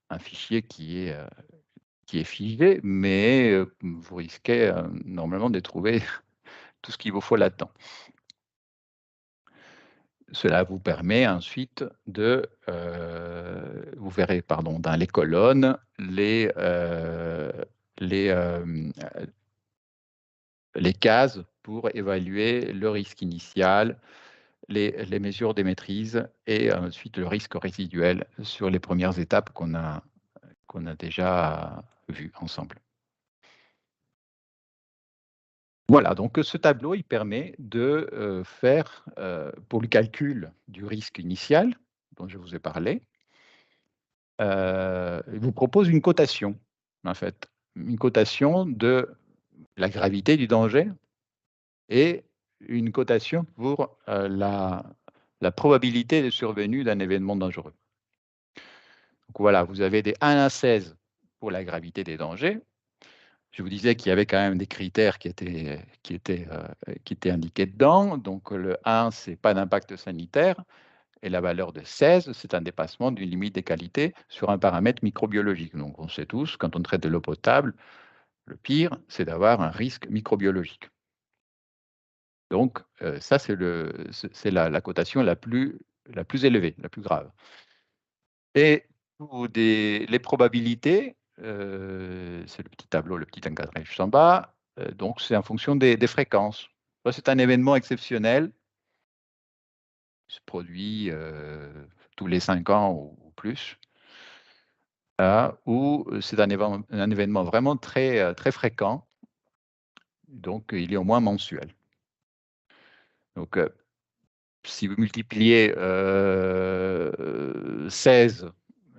un fichier qui est figé, mais vous risquez normalement de trouver tout ce qu'il vous faut là-dedans. Cela vous permet ensuite de, vous verrez, pardon, dans les colonnes, les cases pour évaluer le risque initial, les mesures de maîtrise et ensuite le risque résiduel sur les premières étapes qu'on a déjà vues ensemble. Voilà, donc ce tableau, il permet de faire, pour le calcul du risque initial, dont je vous ai parlé, il vous propose une cotation, en fait. Une cotation de la gravité du danger et une cotation pour la probabilité de survenue d'un événement dangereux. Donc voilà, vous avez des 1 à 16 pour la gravité des dangers. Je vous disais qu'il y avait quand même des critères qui étaient indiqués dedans. Donc le 1, c'est pas d'impact sanitaire. Et la valeur de 16, c'est un dépassement d'une limite des qualités sur un paramètre microbiologique. Donc on sait tous, quand on traite de l'eau potable, le pire, c'est d'avoir un risque microbiologique. Donc ça, c'est la cotation la plus élevée, la plus grave. Et pour les probabilités, c'est le petit tableau, le petit encadré juste en bas. Donc c'est en fonction des fréquences. C'est un événement exceptionnel qui se produit tous les 5 ans ou plus, où c'est un événement vraiment très, très fréquent. Donc il est au moins mensuel. Donc si vous multipliez 16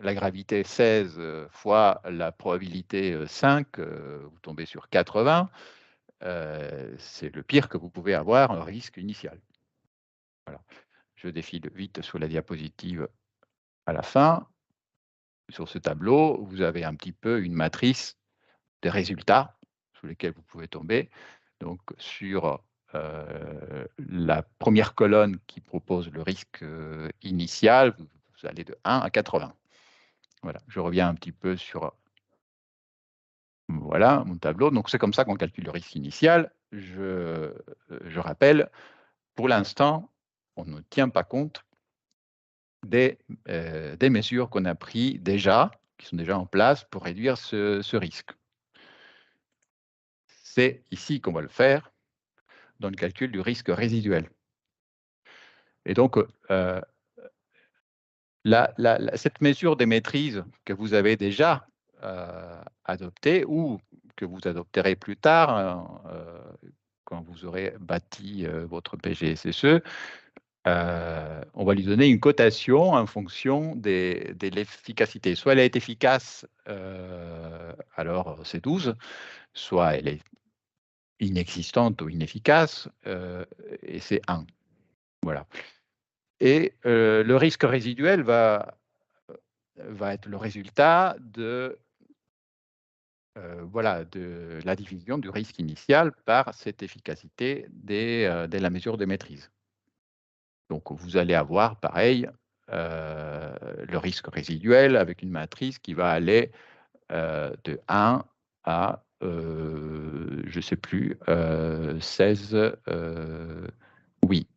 la gravité 16 fois la probabilité 5, vous tombez sur 80. C'est le pire que vous pouvez avoir, un risque initial. Voilà. Je défile vite sur la diapositive à la fin. Sur ce tableau, vous avez un petit peu une matrice des résultats sur lesquels vous pouvez tomber. Donc, sur la première colonne qui propose le risque initial, vous allez de 1 à 80. Voilà, je reviens un petit peu sur voilà, mon tableau. Donc, c'est comme ça qu'on calcule le risque initial. Je rappelle, pour l'instant, on ne tient pas compte des mesures qu'on a prises déjà, qui sont déjà en place pour réduire ce risque. C'est ici qu'on va le faire, dans le calcul du risque résiduel. Et donc, cette mesure des maîtrises que vous avez déjà adoptée ou que vous adopterez plus tard, quand vous aurez bâti votre PGSSE, on va lui donner une cotation en fonction de l'efficacité. Soit elle est efficace, alors c'est 12, soit elle est inexistante ou inefficace, et c'est 1. Voilà. Et le risque résiduel va être le résultat de la division du risque initial par cette efficacité de la mesure de maîtrise. Donc, vous allez avoir, pareil, le risque résiduel avec une matrice qui va aller de 1 à, je ne sais plus, 16, oui.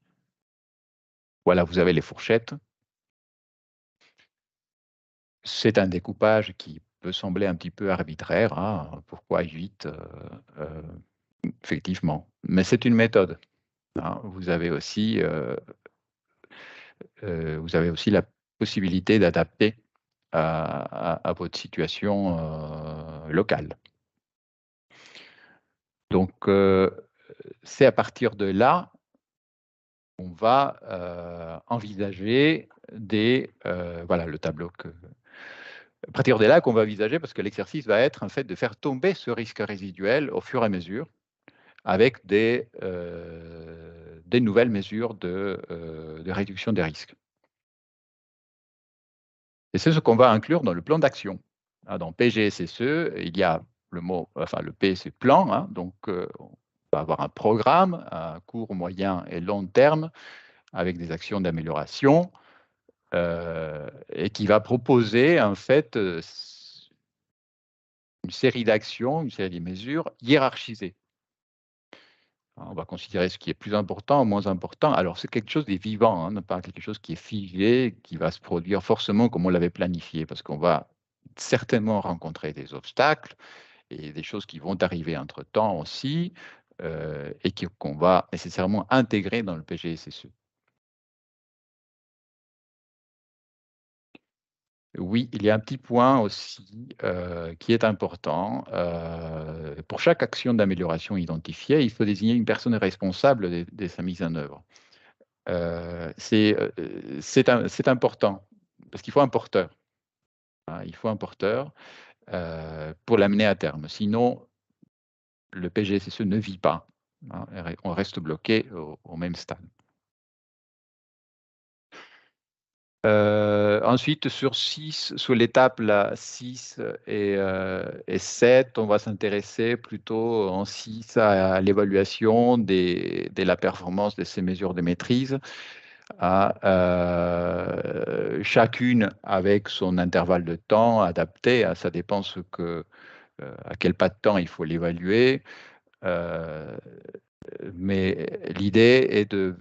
Voilà, vous avez les fourchettes. C'est un découpage qui peut sembler un petit peu arbitraire. Hein. Pourquoi 8 effectivement. Mais c'est une méthode. Hein. Vous avez aussi la possibilité d'adapter à votre situation locale. Donc, c'est à partir de là qu'on va envisager le tableau que... À partir de là qu'on va envisager, parce que l'exercice va être en fait de faire tomber ce risque résiduel au fur et à mesure avec des nouvelles mesures de réduction des risques. Et c'est ce qu'on va inclure dans le plan d'action. Dans PGSSE, il y a le mot, enfin le P c'est plan, hein, donc on va avoir un programme à court, moyen et long terme avec des actions d'amélioration et qui va proposer en fait une série d'actions, une série de mesures hiérarchisées. On va considérer ce qui est plus important, moins important. Alors, c'est quelque chose de vivant, hein, pas quelque chose qui est figé, qui va se produire forcément comme on l'avait planifié, parce qu'on va certainement rencontrer des obstacles et des choses qui vont arriver entre-temps aussi, et qu'on va nécessairement intégrer dans le PGSSE. Oui, il y a un petit point aussi qui est important. Pour chaque action d'amélioration identifiée, il faut désigner une personne responsable de sa mise en œuvre. C'est important, parce qu'il faut un porteur. Hein, il faut un porteur pour l'amener à terme. Sinon, le PGSSE ne vit pas. Hein, on reste bloqué au même stade. Ensuite, sur l'étape 6 et 7, on va s'intéresser plutôt en 6 à l'évaluation de la performance de ces mesures de maîtrise, chacune avec son intervalle de temps adapté, ça dépend à quel pas de temps il faut l'évaluer, mais l'idée est de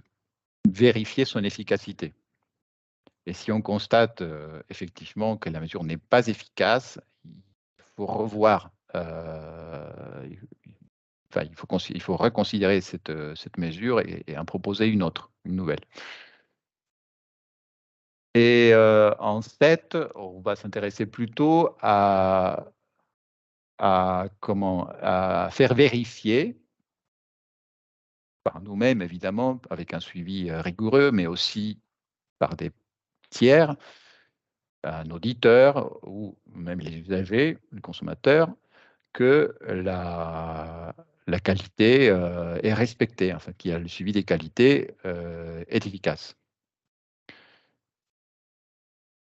vérifier son efficacité. Et si on constate effectivement que la mesure n'est pas efficace, il faut revoir, il faut reconsidérer cette mesure et en proposer une autre, une nouvelle. Et en 7, on va s'intéresser plutôt à faire vérifier par nous-mêmes, évidemment, avec un suivi rigoureux, mais aussi par des tiers, un auditeur ou même les usagers, les consommateurs, que la qualité est respectée, enfin, qu'il y a le suivi des qualités est efficace.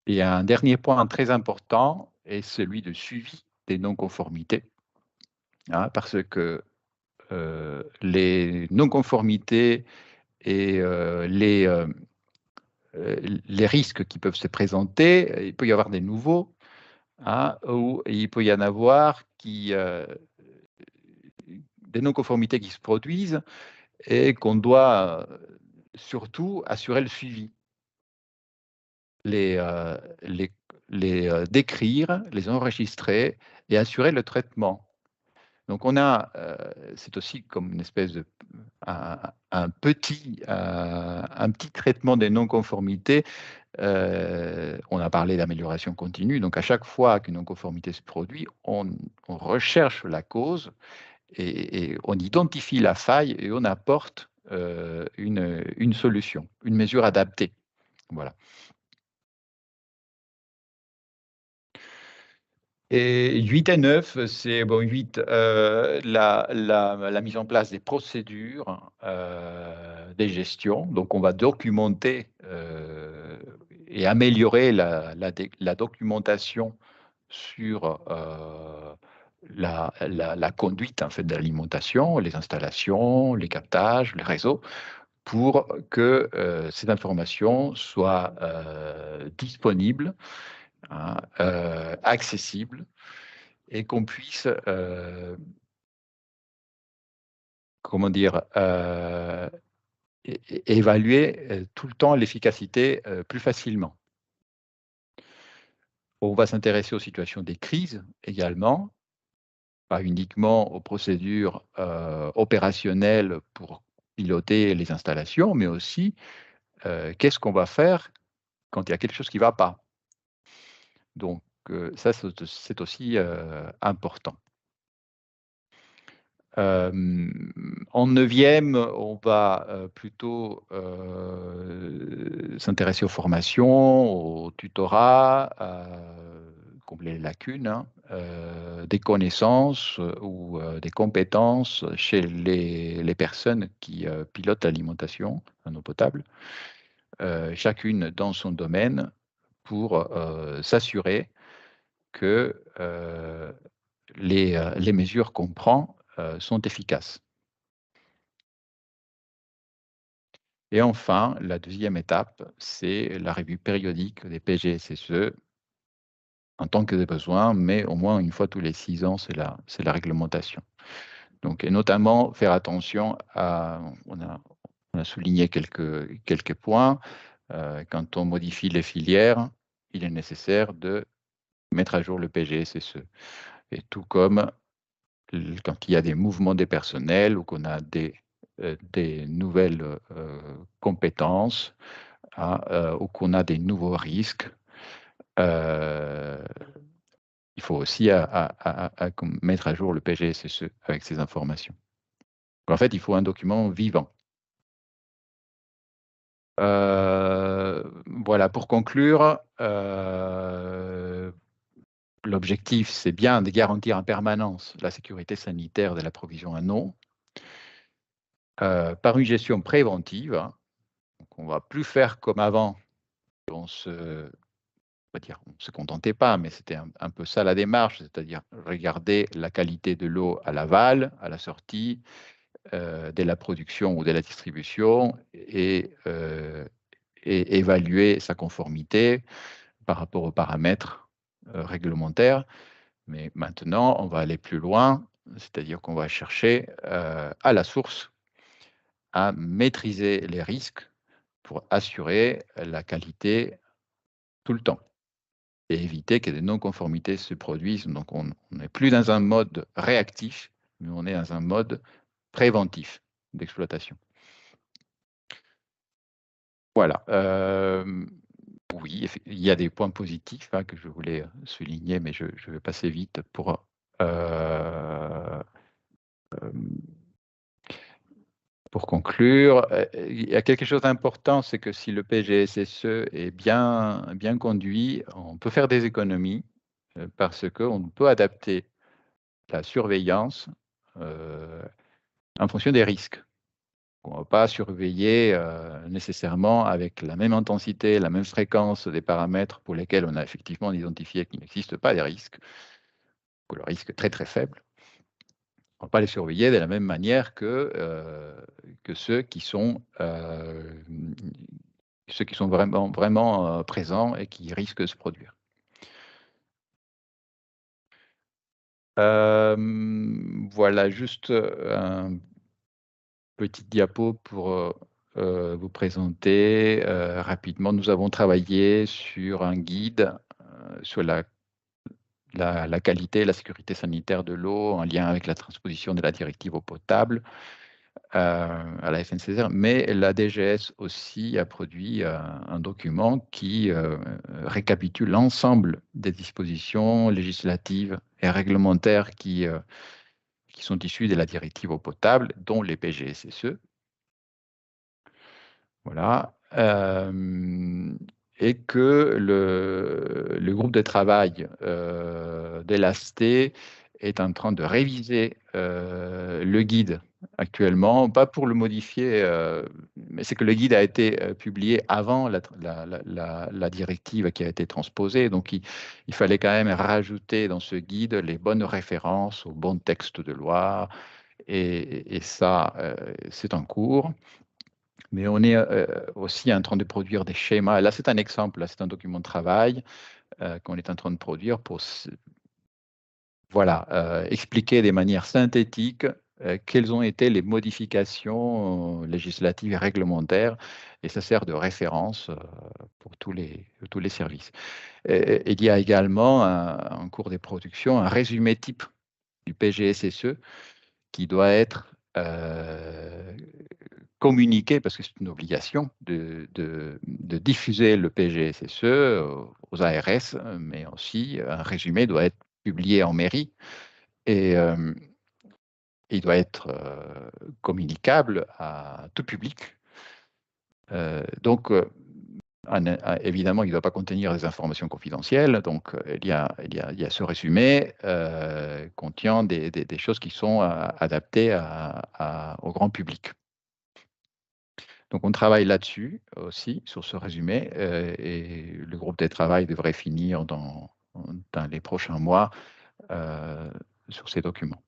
Et un dernier point très important est celui de suivi des non-conformités, hein, parce que les non-conformités et les risques qui peuvent se présenter, il peut y avoir des nouveaux, hein, ou il peut y en avoir des non-conformités qui se produisent et qu'on doit surtout assurer le suivi, les décrire, les enregistrer et assurer le traitement. Donc on a, c'est aussi comme une espèce de un petit traitement des non-conformités. On a parlé d'amélioration continue, donc à chaque fois qu'une non-conformité se produit, on recherche la cause et on identifie la faille et on apporte une solution, une mesure adaptée. Voilà. Et 8 et 9, c'est bon, 8, la mise en place des procédures, des gestions. Donc, on va documenter et améliorer la documentation sur la conduite en fait, de l'alimentation, les installations, les captages, les réseaux, pour que ces informations soient disponibles, hein, accessibles, et qu'on puisse, comment dire, évaluer tout le temps l'efficacité plus facilement. On va s'intéresser aux situations des crises également, pas uniquement aux procédures opérationnelles pour piloter les installations, mais aussi qu'est-ce qu'on va faire quand il y a quelque chose qui ne va pas. Donc, ça, c'est aussi important. En 9e, on va plutôt s'intéresser aux formations, au tutorat, combler les lacunes, hein, des connaissances ou des compétences chez les personnes qui pilotent l'alimentation en eau potable, chacune dans son domaine, pour s'assurer que les mesures qu'on prend sont efficaces. Et enfin, la deuxième étape, c'est la revue périodique des PGSSE en tant que de besoin, mais au moins une fois tous les 6 ans, c'est la réglementation. Donc, et notamment, faire attention à, on a souligné quelques points. Quand on modifie les filières, il est nécessaire de mettre à jour le PGSSE. Et tout comme quand il y a des mouvements des personnels ou qu'on a des nouvelles compétences, hein, ou qu'on a des nouveaux risques, il faut aussi mettre à jour le PGSSE avec ces informations. En fait, il faut un document vivant. Voilà, pour conclure, l'objectif, c'est bien de garantir en permanence la sécurité sanitaire de la provision en eau par une gestion préventive. Hein. Donc, on ne va plus faire comme avant. On se contentait pas, mais c'était un peu ça la démarche, c'est-à-dire regarder la qualité de l'eau à l'aval, à la sortie, de la production ou de la distribution, et évaluer sa conformité par rapport aux paramètres réglementaires. Mais maintenant, on va aller plus loin, c'est-à-dire qu'on va chercher à la source à maîtriser les risques pour assurer la qualité tout le temps et éviter que des non-conformités se produisent. Donc, on n'est plus dans un mode réactif, mais on est dans un mode préventif d'exploitation. Voilà. Oui, il y a des points positifs hein, que je voulais souligner, mais je vais passer vite pour conclure, il y a quelque chose d'important, c'est que si le PGSSE est bien conduit, on peut faire des économies parce qu'on peut adapter la surveillance en fonction des risques. On ne va pas surveiller nécessairement avec la même intensité, la même fréquence des paramètres pour lesquels on a effectivement identifié qu'il n'existe pas des risques, ou le risque est très très faible. On ne va pas les surveiller de la même manière que ceux qui sont vraiment présents et qui risquent de se produire. Voilà, juste un petit diapo pour vous présenter rapidement. Nous avons travaillé sur un guide sur la qualité et la sécurité sanitaire de l'eau en lien avec la transposition de la directive eau potable à la FNSER, mais la DGS aussi a produit un document qui récapitule l'ensemble des dispositions législatives et réglementaires qui sont issues de la directive eau potable, dont les PGSSE. Voilà. Et que le groupe de travail de l'AST est en train de réviser le guide actuellement, pas pour le modifier, mais c'est que le guide a été publié avant la directive qui a été transposée, donc il fallait quand même rajouter dans ce guide les bonnes références aux bons textes de loi, et ça, c'est en cours. Mais on est aussi en train de produire des schémas. Là, c'est un exemple, là, c'est un document de travail qu'on est en train de produire pour expliquer de manière synthétique quelles ont été les modifications législatives et réglementaires, et ça sert de référence pour tous les services. Il y a également en cours de production un résumé type du PGSSE qui doit être communiquer, parce que c'est une obligation de diffuser le PGSSE aux ARS, mais aussi un résumé doit être publié en mairie et il doit être communicable à tout public. Donc, évidemment, il ne doit pas contenir des informations confidentielles, donc il y a ce résumé contient des choses qui sont adaptées au grand public. Donc, on travaille là-dessus aussi, sur ce résumé, et le groupe de travail devrait finir dans les prochains mois sur ces documents.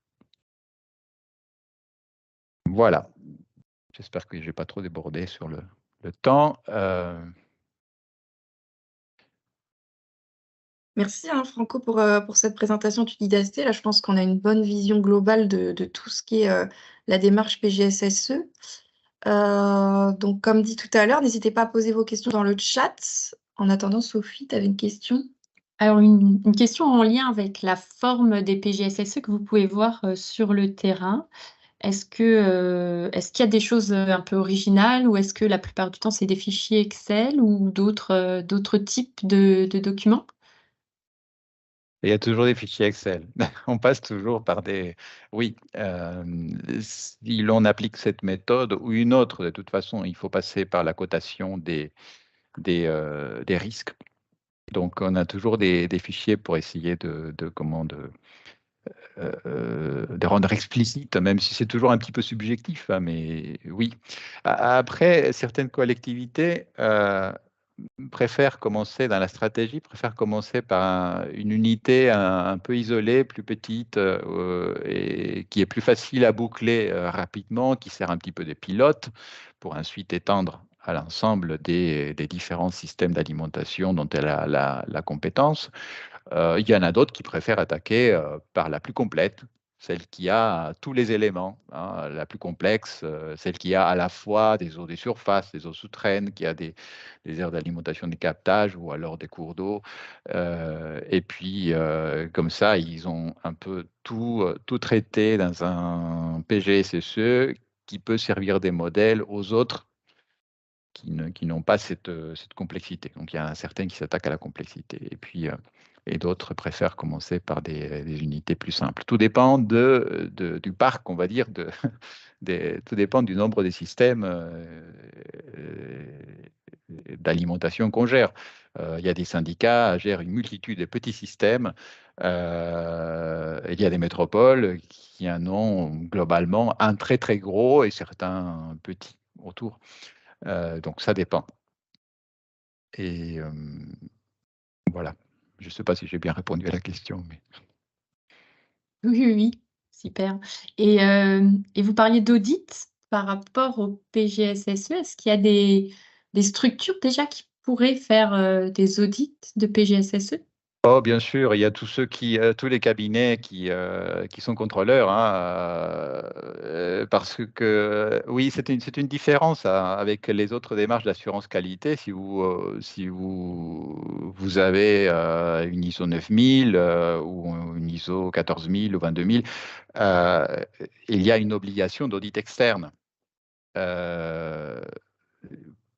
Voilà. J'espère que je n'ai pas trop débordé sur le temps. Merci Franco pour cette présentation du guide AST. Là, je pense qu'on a une bonne vision globale de tout ce qui est la démarche PGSSE. Donc, comme dit tout à l'heure, n'hésitez pas à poser vos questions dans le chat. En attendant, Sophie, tu avais une question? Alors, une question en lien avec la forme des PGSSE que vous pouvez voir sur le terrain. Est-ce qu'il y a des choses un peu originales, ou est-ce que la plupart du temps, c'est des fichiers Excel ou d'autres types de documents? Il y a toujours des fichiers Excel. On passe toujours par des... Oui, si l'on applique cette méthode ou une autre, de toute façon, il faut passer par la cotation des risques. Donc, on a toujours des fichiers pour essayer de rendre explicite, même si c'est toujours un petit peu subjectif, hein, mais oui. Après, certaines collectivités préfèrent commencer dans la stratégie, préfèrent commencer par une unité un peu isolée, plus petite, et qui est plus facile à boucler rapidement, qui sert un petit peu de pilote pour ensuite étendre à l'ensemble des différents systèmes d'alimentation dont elle a la compétence. Il y en a d'autres qui préfèrent attaquer par la plus complète, celle qui a tous les éléments, hein, la plus complexe, celle qui a à la fois des eaux de surface, des eaux souterraines, qui a des aires d'alimentation de captage ou alors des cours d'eau. Et puis, comme ça, ils ont un peu tout traité dans un PGSSE qui peut servir des modèles aux autres qui n'ont pas cette complexité. Donc, il y en a certains qui s'attaquent à la complexité. Et puis, et d'autres préfèrent commencer par des unités plus simples. Tout dépend du parc, on va dire, tout dépend du nombre de systèmes d'alimentation qu'on gère. Il y a des syndicats qui gèrent une multitude de petits systèmes. Il y a des métropoles qui en ont globalement un très très gros et certains petits autour. Donc ça dépend. Et voilà. Je ne sais pas si j'ai bien répondu à la question. Mais... Oui, oui, oui, super. Et vous parliez d'audit par rapport au PGSSE. Est-ce qu'il y a des structures déjà qui pourraient faire des audits de PGSSE? Oh, bien sûr, il y a tous les cabinets qui sont contrôleurs, hein, parce que oui, c'est une différence hein, avec les autres démarches d'assurance qualité. Si vous avez une ISO 9000 ou une ISO 14000 ou 22000, il y a une obligation d'audit externe.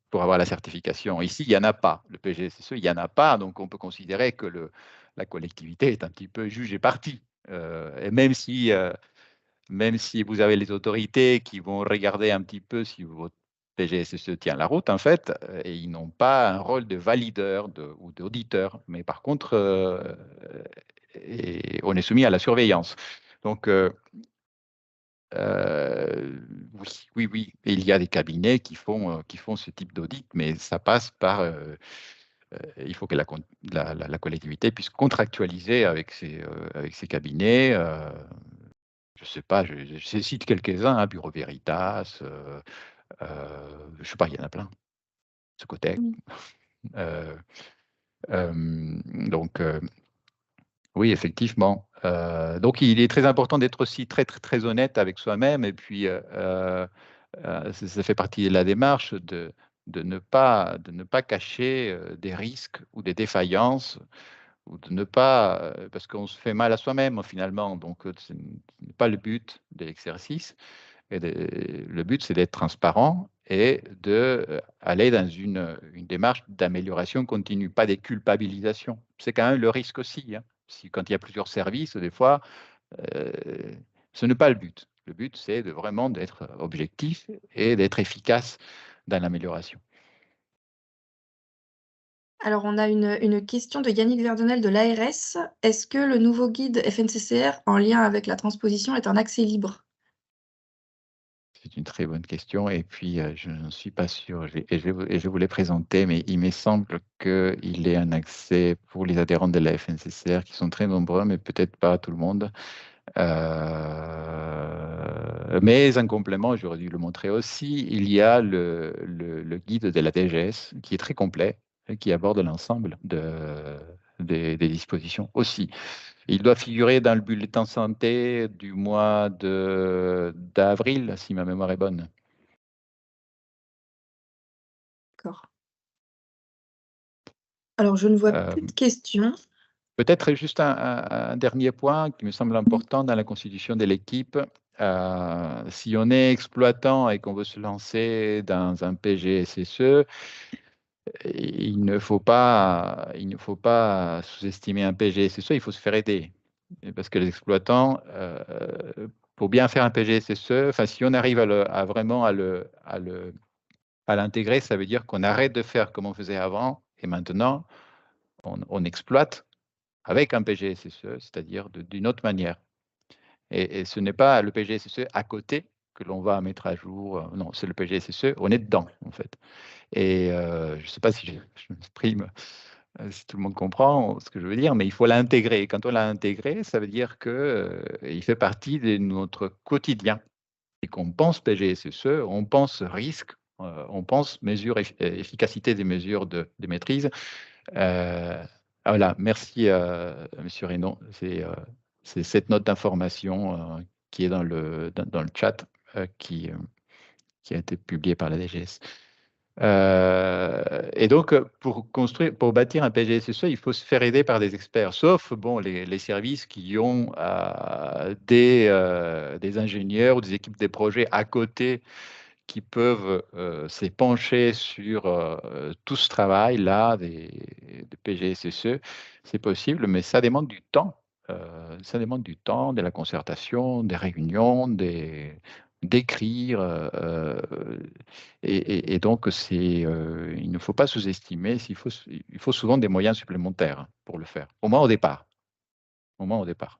Pour avoir la certification. Ici, il n'y en a pas. Le PGSSE, il n'y en a pas, donc on peut considérer que la collectivité est un petit peu juge et partie. Et même si vous avez les autorités qui vont regarder un petit peu si votre PGSSE tient la route, en fait, et ils n'ont pas un rôle de valideur ou d'auditeur. Mais par contre, on est soumis à la surveillance. Donc, oui. Et il y a des cabinets qui font ce type d'audit, mais ça passe par. Il faut que la collectivité puisse contractualiser avec ces cabinets. Je ne sais pas, je cite quelques-uns, hein, Bureau Veritas, je ne sais pas, il y en a plein. Secotec. Donc, oui, effectivement. Donc, il est très important d'être aussi très, très, très honnête avec soi-même. Et puis, ça fait partie de la démarche de ne pas cacher des risques ou des défaillances, ou de ne pas, parce qu'on se fait mal à soi-même finalement. Donc, ce n'est pas le but de l'exercice. Le but, c'est d'être transparent et d'aller dans une démarche d'amélioration continue, pas des culpabilisations. C'est quand même le risque aussi. Hein. Quand il y a plusieurs services, des fois, ce n'est pas le but. Le but, c'est vraiment d'être objectif et d'être efficace dans l'amélioration. Alors, on a une question de Yannick Verdonel de l'ARS. Est-ce que le nouveau guide FNCCR, en lien avec la transposition, est un accès libre? C'est une très bonne question. Et puis, je n'en suis pas sûr. Et je vais vous les présenter, mais il me semble qu'il est un accès pour les adhérents de la FNCCR qui sont très nombreux, mais peut-être pas tout le monde. Mais en complément, j'aurais dû le montrer aussi, il y a le guide de la DGS qui est très complet et qui aborde l'ensemble des dispositions aussi. Il doit figurer dans le bulletin santé du mois d'avril, si ma mémoire est bonne. D'accord. Alors, je ne vois plus de questions. Peut-être juste un dernier point qui me semble important dans la constitution de l'équipe. Si on est exploitant et qu'on veut se lancer dans un PGSSE, il ne faut pas sous-estimer un PGSSE, il faut se faire aider. Parce que les exploitants, pour bien faire un PGSSE, enfin, si on arrive à vraiment à l'intégrer, ça veut dire qu'on arrête de faire comme on faisait avant et maintenant, on exploite avec un PGSSE, c'est-à-dire d'une autre manière. Et ce n'est pas le PGSSE à côté que l'on va mettre à jour. Non, c'est le PGSSE, on est dedans, en fait. Et je ne sais pas si je m'exprime, si tout le monde comprend ce que je veux dire, mais il faut l'intégrer. Quand on l'a intégré, ça veut dire qu'il fait partie de notre quotidien. Et qu'on pense PGSSE, on pense risque, on pense efficacité des mesures de maîtrise. Voilà, merci Monsieur Reynaud. C'est cette note d'information qui est dans le chat qui a été publiée par la DGS. Et donc, pour bâtir un PGSSE, il faut se faire aider par des experts, sauf les services qui ont des ingénieurs ou des équipes des projets à côté qui peuvent s'épancher sur tout ce travail-là des PGSSE. C'est possible, mais ça demande du temps. Ça demande du temps, de la concertation, des réunions, d'écrire. Et donc, il ne faut pas sous-estimer, il faut souvent des moyens supplémentaires pour le faire, au moins au départ. Au moins au départ.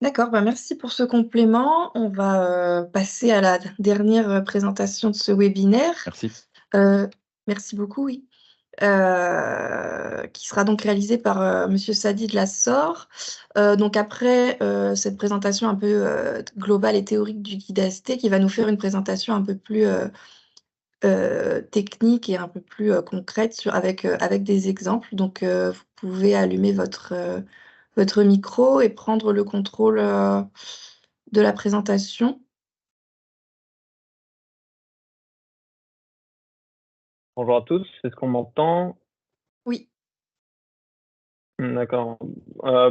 D'accord, bah, merci pour ce complément. On va passer à la dernière présentation de ce webinaire. Merci. Merci beaucoup, oui. Qui sera donc réalisé par Monsieur Sadi de la SOR. Donc après cette présentation un peu globale et théorique du guide AST, qui va nous faire une présentation un peu plus technique et un peu plus concrète avec des exemples. Donc vous pouvez allumer votre micro et prendre le contrôle de la présentation. Bonjour à tous, est-ce qu'on m'entend? Oui. D'accord.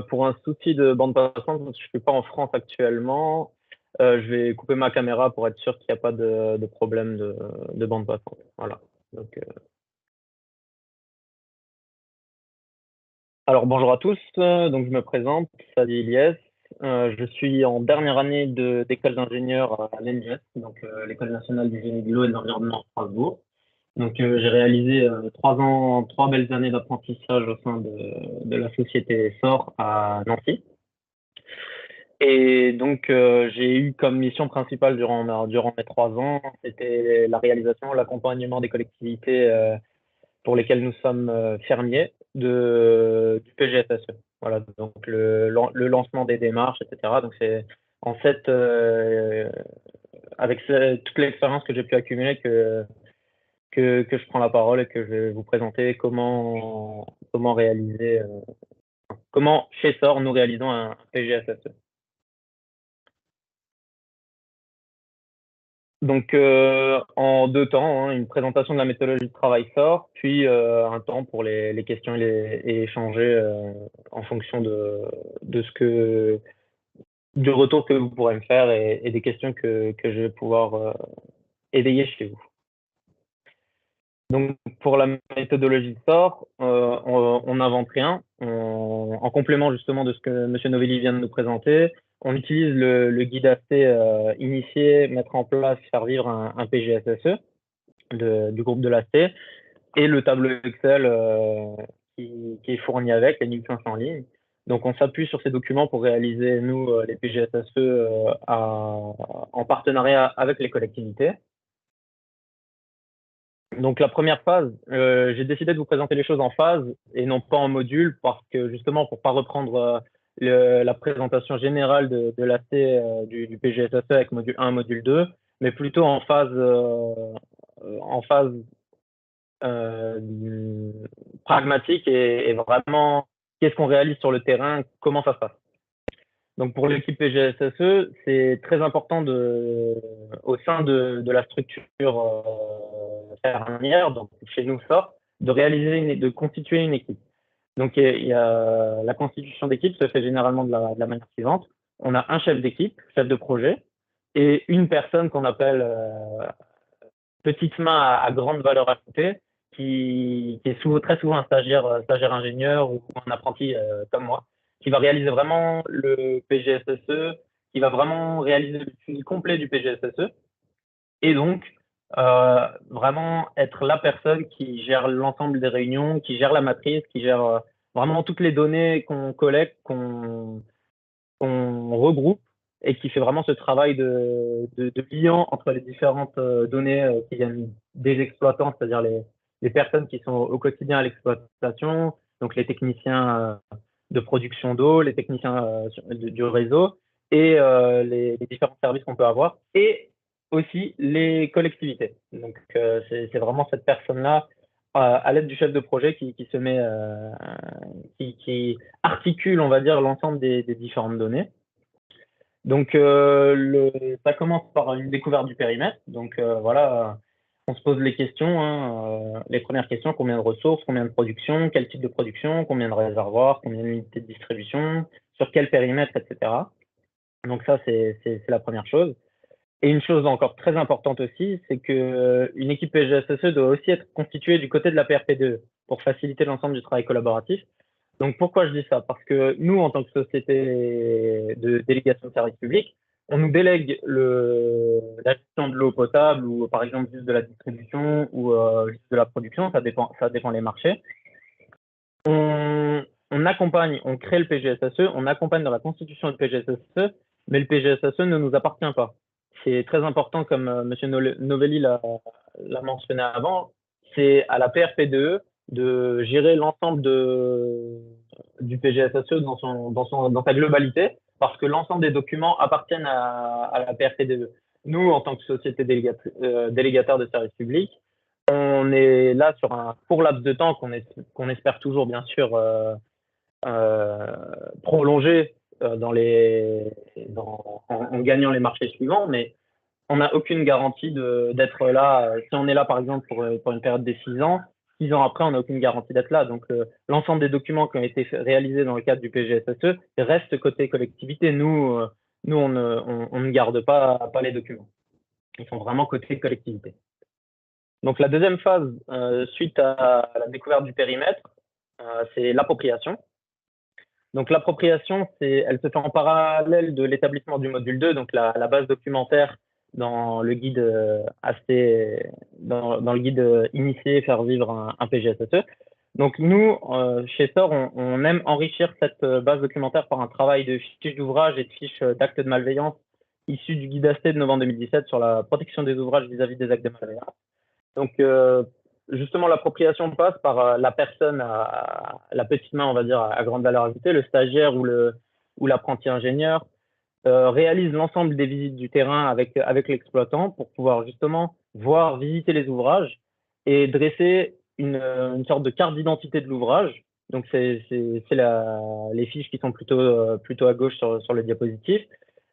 Pour un souci de bande passante, je ne suis pas en France actuellement. Je vais couper ma caméra pour être sûr qu'il n'y a pas de problème de bande passante. Voilà. Donc, alors bonjour à tous, donc je me présente, Sadi Ilyes. Je suis en dernière année d'école d'ingénieur à l'ENGIES, donc l'École nationale du génie de l'eau et de l'environnement à Strasbourg. Donc j'ai réalisé 3 belles années d'apprentissage au sein de la société SOR à Nancy. Et donc j'ai eu comme mission principale durant mes 3 ans, c'était la réalisation, l'accompagnement des collectivités pour lesquelles nous sommes fermiers du PGSSE. Voilà, donc le lancement des démarches, etc. Donc c'est en fait avec toute l'expérience que j'ai pu accumuler que je prends la parole et que je vais vous présenter comment réaliser, comment chez SOR nous réalisons un PGSSE. Donc en 2 temps, hein, une présentation de la méthodologie de travail SOR, puis un temps pour les questions et échanger en fonction du retour que vous pourrez me faire et des questions que je vais pouvoir éveiller chez vous. Donc, pour la méthodologie de SOR, on n'invente rien. En complément justement de ce que M. Novelli vient de nous présenter, on utilise le guide AST initié, mettre en place, faire vivre un PGSSE du groupe de l'AST et le tableau Excel qui est fourni avec, les 1500 lignes. Donc, on s'appuie sur ces documents pour réaliser, nous, les PGSSE en partenariat avec les collectivités. Donc la première phase, j'ai décidé de vous présenter les choses en phase et non pas en module parce que justement pour pas reprendre la présentation générale de l'AST du PGSSE avec module 1, module 2, mais plutôt en phase pragmatique et vraiment qu'est-ce qu'on réalise sur le terrain, comment ça se passe. Donc pour l'équipe PGSSE, c'est très important au sein de la structure fermière, donc chez nous SOR, de constituer une équipe. Donc la constitution d'équipe se fait généralement de la manière suivante. On a un chef d'équipe, chef de projet, et une personne qu'on appelle petite main à grande valeur ajoutée, qui est très souvent un stagiaire ingénieur ou un apprenti comme moi, qui va réaliser vraiment le PGSSE, qui va vraiment réaliser le suivi complet du PGSSE, et donc vraiment être la personne qui gère l'ensemble des réunions, qui gère la matrice, qui gère vraiment toutes les données qu'on collecte, qu'on regroupe, et qui fait vraiment ce travail de lien entre les différentes données qui viennent des exploitants, c'est-à-dire les personnes qui sont au quotidien à l'exploitation, donc les techniciens de production d'eau, les techniciens du réseau et les différents services qu'on peut avoir, et aussi les collectivités. Donc c'est vraiment cette personne-là, à l'aide du chef de projet, qui se met, qui articule, on va dire, l'ensemble des différentes données. Donc ça commence par une découverte du périmètre. Donc voilà, on se pose les questions, hein, les premières questions: combien de ressources, combien de production, quel type de production, combien de réservoirs, combien d'unités de distribution, sur quel périmètre, etc. Donc ça, c'est la première chose. Et une chose encore très importante aussi, c'est qu'une équipe PGSSE doit aussi être constituée du côté de la PRPDE pour faciliter l'ensemble du travail collaboratif. Donc pourquoi je dis ça? Parce que nous, en tant que société de délégation de service public, on nous délègue la gestion de l'eau potable ou par exemple juste de la distribution ou juste de la production, ça dépend les marchés. On accompagne, on crée le PGSSE, on accompagne dans la constitution du PGSSE, mais le PGSSE ne nous appartient pas. C'est très important, comme M. Novelli l'a mentionné avant, c'est à la PRPDE de gérer l'ensemble du PGSSE dans sa globalité, parce que l'ensemble des documents appartiennent à la PRPDE. Nous, en tant que société délégataire de services publics, on est là sur un court laps de temps qu'on espère toujours, bien sûr, prolonger en gagnant les marchés suivants, mais on n'a aucune garantie d'être là. Si on est là, par exemple, pour une période de 6 ans, 6 ans après, on n'a aucune garantie d'être là. Donc, l'ensemble des documents qui ont été réalisés dans le cadre du PGSSE restent côté collectivité. Nous, on ne garde pas les documents. Ils sont vraiment côté collectivité. Donc, la deuxième phase, suite à la découverte du périmètre, c'est l'appropriation. Donc, l'appropriation, elle se fait en parallèle de l'établissement du module 2, donc la base documentaire dans le guide dans le guide initier faire vivre un PGSSE. Donc, nous, chez SOR, on aime enrichir cette base documentaire par un travail de fiches d'ouvrage et de fiches d'actes de malveillance issus du guide AST de novembre 2017 sur la protection des ouvrages vis-à-vis des actes de malveillance. Donc, justement, l'appropriation passe par la personne la petite main, on va dire, à grande valeur ajoutée, le stagiaire ou l'apprenti ingénieur, réalise l'ensemble des visites du terrain avec l'exploitant pour pouvoir justement visiter les ouvrages et dresser une sorte de carte d'identité de l'ouvrage. Donc, c'est les fiches qui sont plutôt à gauche sur les diapositives.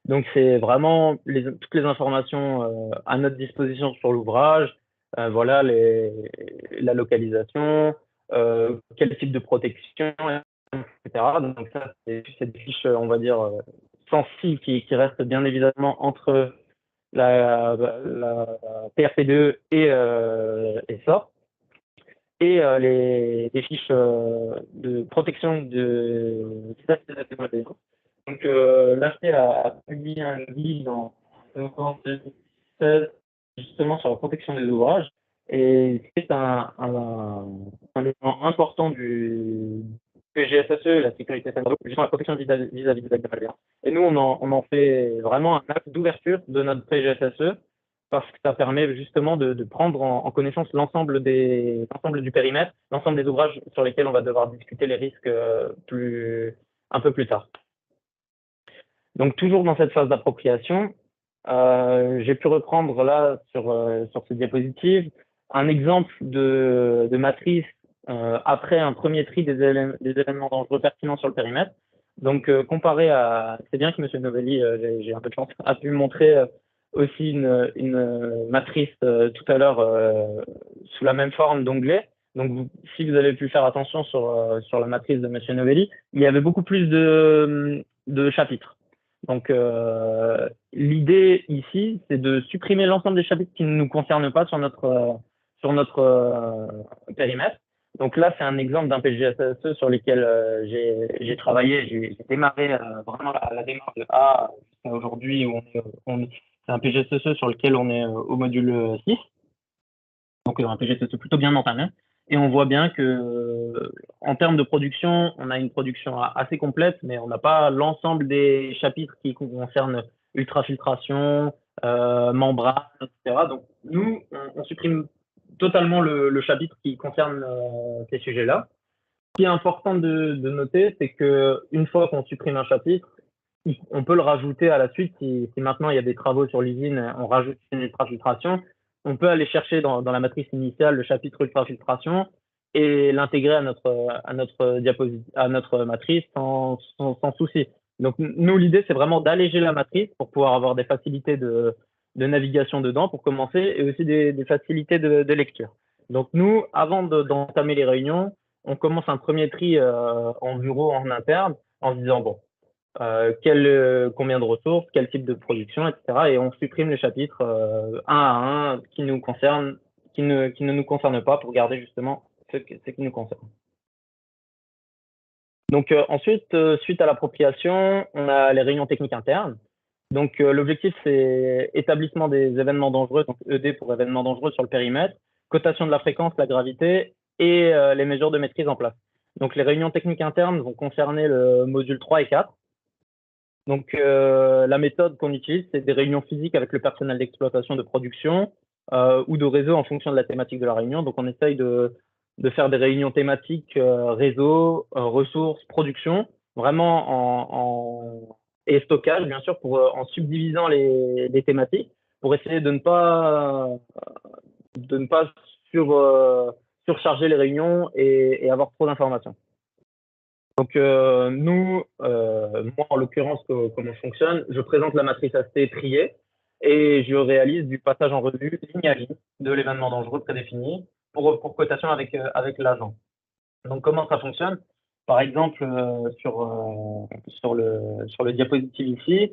Donc, c'est vraiment toutes les informations à notre disposition sur l'ouvrage. Voilà la localisation, quel type de protection, etc. Donc ça, c'est des fiches, on va dire, sensibles qui restent bien évidemment entre la PRPDE et SOR. Et les fiches de protection de donc l'AFT a publié un guide en 2016 justement sur la protection des ouvrages, et c'est un élément important du PGSSE, la sécurité sanitaire, justement la protection vis-à-vis des actes de malveillance. Et nous, on en fait vraiment un acte d'ouverture de notre PGSSE, parce que ça permet justement de prendre en connaissance l'ensemble du périmètre, l'ensemble des ouvrages sur lesquels on va devoir discuter les risques un peu plus tard. Donc, toujours dans cette phase d'appropriation, j'ai pu reprendre là sur cette diapositive un exemple de matrice après un premier tri des événements dangereux pertinents sur le périmètre. Donc, comparé à, c'est bien que M. Novelli, j'ai un peu de chance, a pu montrer aussi une matrice tout à l'heure sous la même forme d'onglet. Donc, si vous avez pu faire attention sur la matrice de M. Novelli, il y avait beaucoup plus de chapitres. Donc, l'idée ici, c'est de supprimer l'ensemble des chapitres qui ne nous concernent pas sur notre périmètre. Donc là, c'est un exemple d'un PGSSE sur lequel j'ai travaillé. J'ai démarré vraiment la démarche de A jusqu'à aujourd'hui, où c'est un PGSSE sur lequel on est au module 6. Donc, un PGSSE plutôt bien entamé. Et on voit bien que, en termes de production, on a une production assez complète, mais on n'a pas l'ensemble des chapitres qui concernent ultrafiltration, membrane, etc. Donc, nous, on supprime totalement le chapitre qui concerne ces sujets-là. Ce qui est important de noter, c'est qu'une fois qu'on supprime un chapitre, on peut le rajouter à la suite. Si maintenant il y a des travaux sur l'usine, on rajoute une ultrafiltration. On peut aller chercher dans la matrice initiale le chapitre ultrafiltration et l'intégrer à notre matrice sans souci. Donc, nous, l'idée, c'est vraiment d'alléger la matrice pour pouvoir avoir des facilités de navigation dedans pour commencer, et aussi des facilités de lecture. Donc, nous, avant d'entamer les réunions, on commence un premier tri en bureau, en interne, en se disant, bon, combien de ressources, quel type de production, etc. Et on supprime les chapitres un à un qui nous concernent, qui ne nous concernent pas, pour garder justement ce qui nous concerne. Donc ensuite, suite à l'appropriation, on a les réunions techniques internes. Donc, l'objectif, c'est établissement des événements dangereux, donc ED pour événements dangereux sur le périmètre, cotation de la fréquence, la gravité et les mesures de maîtrise en place. Donc, les réunions techniques internes vont concerner le module 3 et 4. Donc, la méthode qu'on utilise, c'est des réunions physiques avec le personnel d'exploitation de production ou de réseau en fonction de la thématique de la réunion. Donc, on essaye de faire des réunions thématiques réseau, ressources, production, vraiment et stockage, bien sûr, en subdivisant les thématiques pour essayer de ne pas surcharger les réunions et avoir trop d'informations. Donc, moi, en l'occurrence, comment je fonctionne, je présente la matrice AST triée et je réalise du passage en revue ligne à ligne de l'événement dangereux prédéfini pour cotation avec l'agent. Donc, comment ça fonctionne? Par exemple, sur le diapositive ici,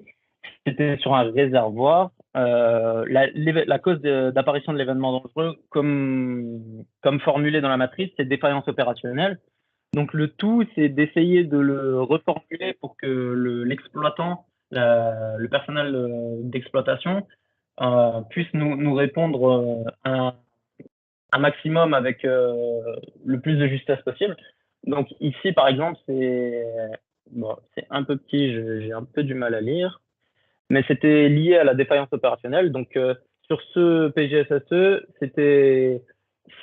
c'était sur un réservoir. La cause d'apparition de l'événement dangereux, comme formulé dans la matrice, c'est défaillance opérationnelle. Donc, le tout, c'est d'essayer de le reformuler pour que l'exploitant, le personnel d'exploitation, puisse nous répondre un maximum avec le plus de justesse possible. Donc, ici, par exemple, c'est un peu petit, j'ai un peu du mal à lire, mais c'était lié à la défaillance opérationnelle. Donc, sur ce PGSSE, c'était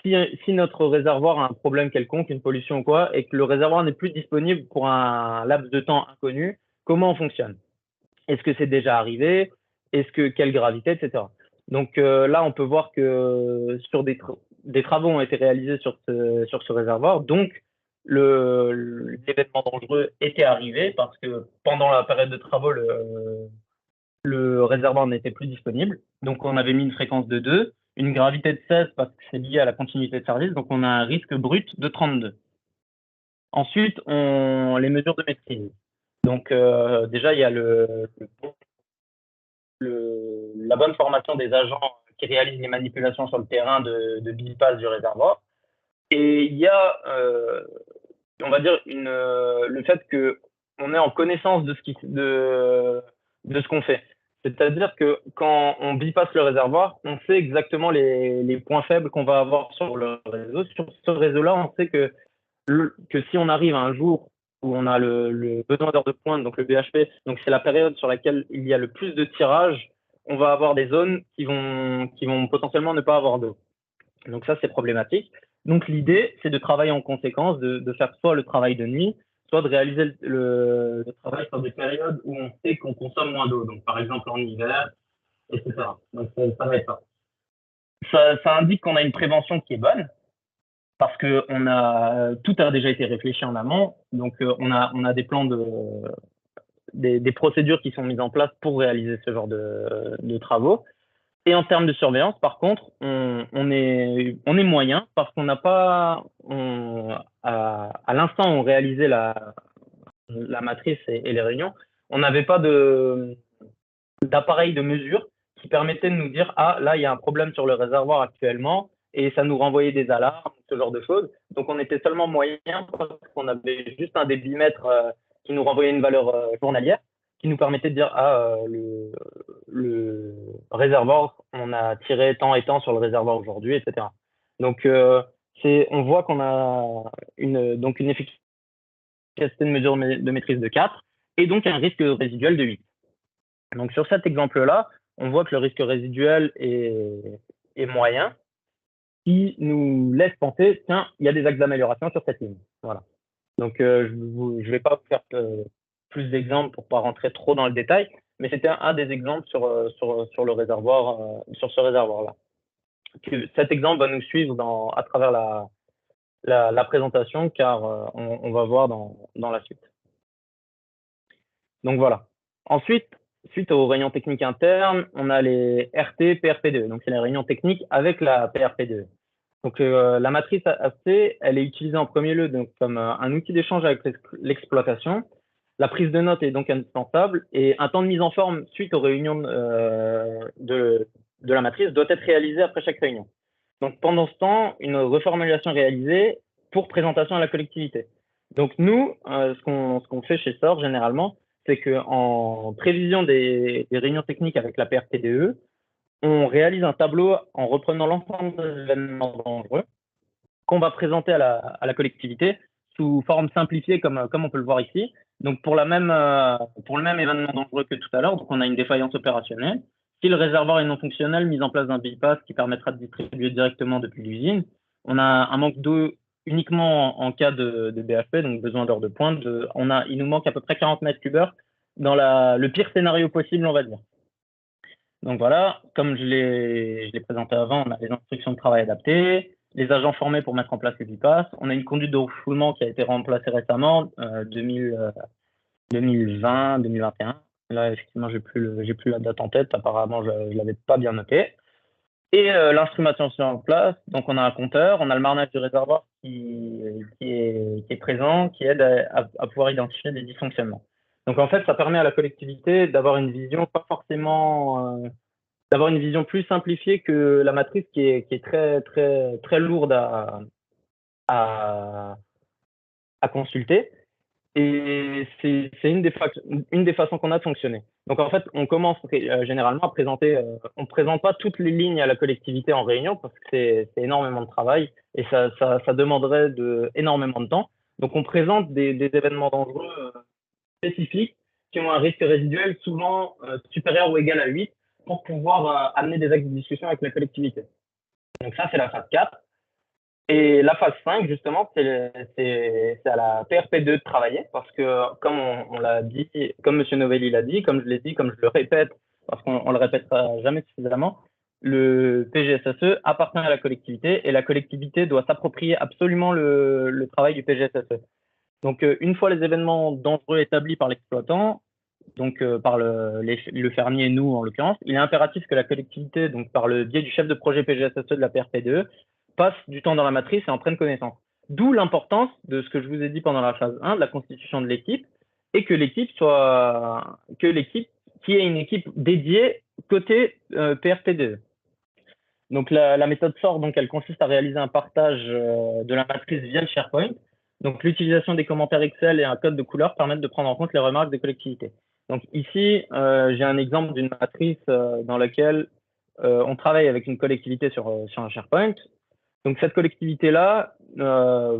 si notre réservoir a un problème quelconque, une pollution ou quoi, et que le réservoir n'est plus disponible pour un laps de temps inconnu, comment on fonctionne? Est-ce que c'est déjà arrivé? Quelle gravité, etc. Donc là, on peut voir que sur des travaux ont été réalisés sur ce réservoir. Donc, l'événement dangereux était arrivé parce que pendant la période de travaux, le réservoir n'était plus disponible. Donc, on avait mis une fréquence de 2, une gravité de 16 parce que c'est lié à la continuité de service. Donc, on a un risque brut de 32. Ensuite, les mesures de maîtrise. Donc, déjà, il y a la bonne formation des agents qui réalisent les manipulations sur le terrain de bypass du réservoir. Et il y a, on va dire, le fait qu'on est en connaissance de ce qu'on fait. C'est-à-dire que quand on bypasse le réservoir, on sait exactement les points faibles qu'on va avoir sur le réseau. Sur ce réseau-là, on sait que si on arrive à un jour où on a le besoin d'heures de pointe, donc le BHP, donc c'est la période sur laquelle il y a le plus de tirage, on va avoir des zones qui vont potentiellement ne pas avoir d'eau. Donc ça, c'est problématique. Donc l'idée, c'est de travailler en conséquence, de faire soit le travail de nuit, soit de réaliser le travail sur des périodes où on sait qu'on consomme moins d'eau. Donc par exemple en hiver, etc. Donc ça va être ça. Ça indique qu'on a une prévention qui est bonne, parce que tout a déjà été réfléchi en amont. Donc on a des plans des procédures qui sont mises en place pour réaliser ce genre de travaux. Et en termes de surveillance, par contre, on est moyen parce qu'on n'a pas, à l'instant où on réalisait la matrice et les réunions, on n'avait pas d'appareil de mesure qui permettait de nous dire, ah, là, il y a un problème sur le réservoir actuellement, et ça nous renvoyait des alarmes, ce genre de choses. Donc, on était seulement moyen parce qu'on avait juste un débitmètre qui nous renvoyait une valeur journalière, qui nous permettait de dire, ah, le réservoir, on a tiré tant et tant sur le réservoir aujourd'hui, etc. Donc, on voit qu'on a donc une efficacité de mesure de maîtrise de 4 et donc un risque résiduel de 8. Donc, sur cet exemple-là, on voit que le risque résiduel est moyen, qui nous laisse penser, tiens, il y a des axes d'amélioration sur cette ligne. Voilà. Donc, je ne vais pas vous faire plus d'exemples pour ne pas rentrer trop dans le détail, mais c'était un des exemples sur le réservoir, sur ce réservoir-là. Cet exemple va nous suivre à travers la présentation, car on va voir dans la suite. Donc voilà. Ensuite, suite aux réunions techniques internes, on a les RT, PRPDE. Donc c'est les réunions techniques avec la PRPDE. Donc la matrice AC, elle est utilisée en premier lieu donc, comme un outil d'échange avec l'exploitation. La prise de notes est donc indispensable et un temps de mise en forme suite aux réunions de la matrice doit être réalisé après chaque réunion. Donc pendant ce temps, une reformulation est réalisée pour présentation à la collectivité. Donc nous, ce qu'on fait chez SOR généralement, c'est qu'en prévision des réunions techniques avec la PRPDE, on réalise un tableau en reprenant l'ensemble des événements dangereux qu'on va présenter à la collectivité sous forme simplifiée, comme on peut le voir ici. Donc, pour le même événement dangereux que tout à l'heure, donc on a une défaillance opérationnelle. Si le réservoir est non fonctionnel, mise en place d'un bypass qui permettra de distribuer directement depuis l'usine. On a un manque d'eau uniquement en cas de BHP, donc besoin d'heures de pointe. Il nous manque à peu près 40 mètres cubes heure dans le pire scénario possible, on va dire. Donc voilà, comme je l'ai présenté avant, on a les instructions de travail adaptées, les agents formés pour mettre en place les bypass. On a une conduite de refoulement qui a été remplacée récemment, 2020, 2021. Là, effectivement, j'ai plus la date en tête. Apparemment, je l'avais pas bien noté. Et l'instrumentation en place. Donc, on a un compteur, on a le marnage du réservoir qui est présent, qui aide à pouvoir identifier les dysfonctionnements. Donc, en fait, ça permet à la collectivité d'avoir une vision pas forcément d'avoir une vision plus simplifiée que la matrice qui est très, très, très lourde à consulter. Et c'est une des façons qu'on a de fonctionner. Donc, en fait, on commence généralement à présenter, on ne présente pas toutes les lignes à la collectivité en réunion parce que c'est énormément de travail et ça demanderait énormément de temps. Donc, on présente des événements dangereux spécifiques qui ont un risque résiduel souvent supérieur ou égal à 8 pour pouvoir amener des actes de discussion avec la collectivité. Donc ça, c'est la phase 4. Et la phase 5, justement, c'est à la PRP2 de travailler parce que, comme on l'a dit, comme M. Novelli l'a dit, comme je l'ai dit, comme je le répète, parce qu'on le répétera jamais suffisamment, le PGSSE appartient à la collectivité et la collectivité doit s'approprier absolument le travail du PGSSE. Donc, une fois les événements dangereux établis par l'exploitant, donc par le fermier et nous en l'occurrence, il est impératif que la collectivité, donc par le biais du chef de projet PGSSE de la PRP2, passe du temps dans la matrice et en prenne connaissance. D'où l'importance de ce que je vous ai dit pendant la phase 1, de la constitution de l'équipe, et que l'équipe qui ait une équipe dédiée côté PRP2. Donc la méthode SOR, donc elle consiste à réaliser un partage de la matrice via le SharePoint. Donc l'utilisation des commentaires Excel et un code de couleur permettent de prendre en compte les remarques des collectivités. Donc ici, j'ai un exemple d'une matrice dans laquelle on travaille avec une collectivité sur un SharePoint. Donc cette collectivité-là a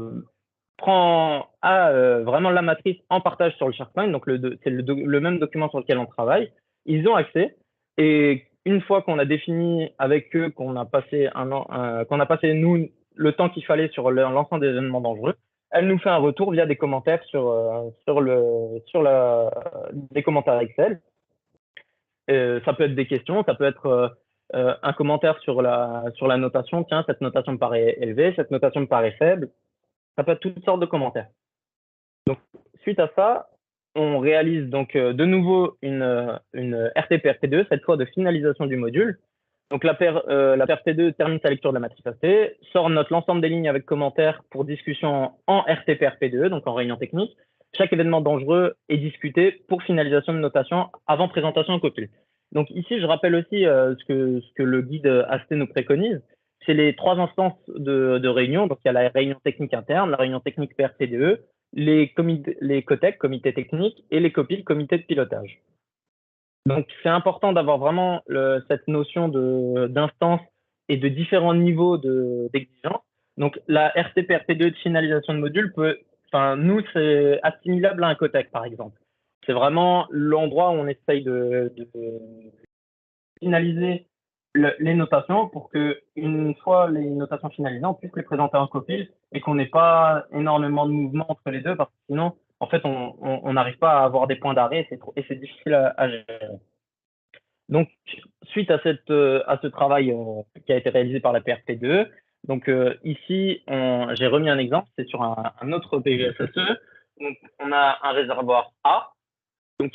vraiment la matrice en partage sur le SharePoint. Donc c'est le même document sur lequel on travaille. Ils ont accès et une fois qu'on a défini avec eux, qu'on a passé nous le temps qu'il fallait sur l'ensemble des événements dangereux, elle nous fait un retour via des commentaires des commentaires Excel. Ça peut être des questions, ça peut être un commentaire sur la notation. Tiens, cette notation me paraît élevée, cette notation me paraît faible. Ça peut être toutes sortes de commentaires. Donc, suite à ça, on réalise donc de nouveau une RTPRP2, cette fois de finalisation du module. Donc, la PRP2 termine sa lecture de la matrice AC, note l'ensemble des lignes avec commentaires pour discussion en RTPRP2, donc en réunion technique. Chaque événement dangereux est discuté pour finalisation de notation avant présentation au COPIL. Donc ici, je rappelle aussi ce que le guide AST nous préconise, c'est les 3 instances de réunion. Donc il y a la réunion technique interne, la réunion technique PRPDE, les COTEC, comités techniques, et les COPIL, comités de pilotage. Donc c'est important d'avoir vraiment cette notion d'instance et de différents niveaux d'exigence. Donc la RTPRP2 de finalisation de module nous, c'est assimilable à un COTEC, par exemple. C'est vraiment l'endroit où on essaye de finaliser les notations pour que, une fois les notations finalisées, on puisse les présenter en COPIL et qu'on n'ait pas énormément de mouvements entre les deux parce que sinon, en fait, on n'arrive pas à avoir des points d'arrêt et c'est difficile à gérer. Donc, suite à ce travail qui a été réalisé par la PRP2, donc ici, j'ai remis un exemple, c'est sur un autre PGSSE. Donc, on a un réservoir A, donc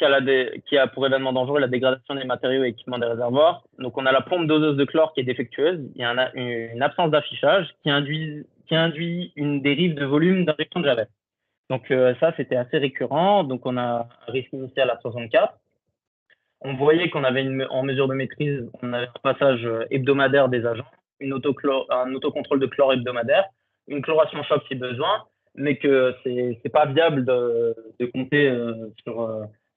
qui a pour événement dangereux la dégradation des matériaux et équipements des réservoirs. Donc, on a la pompe doseuse de chlore qui est défectueuse. Il y a une absence d'affichage qui induit une dérive de volume d'injection de javel. Donc, ça, c'était assez récurrent. Donc, on a un risque initial à 64. On voyait qu'on avait en mesure de maîtrise, on avait un passage hebdomadaire des agents, un autocontrôle de chlore hebdomadaire, une chloration choc si besoin, mais que c'est pas viable de compter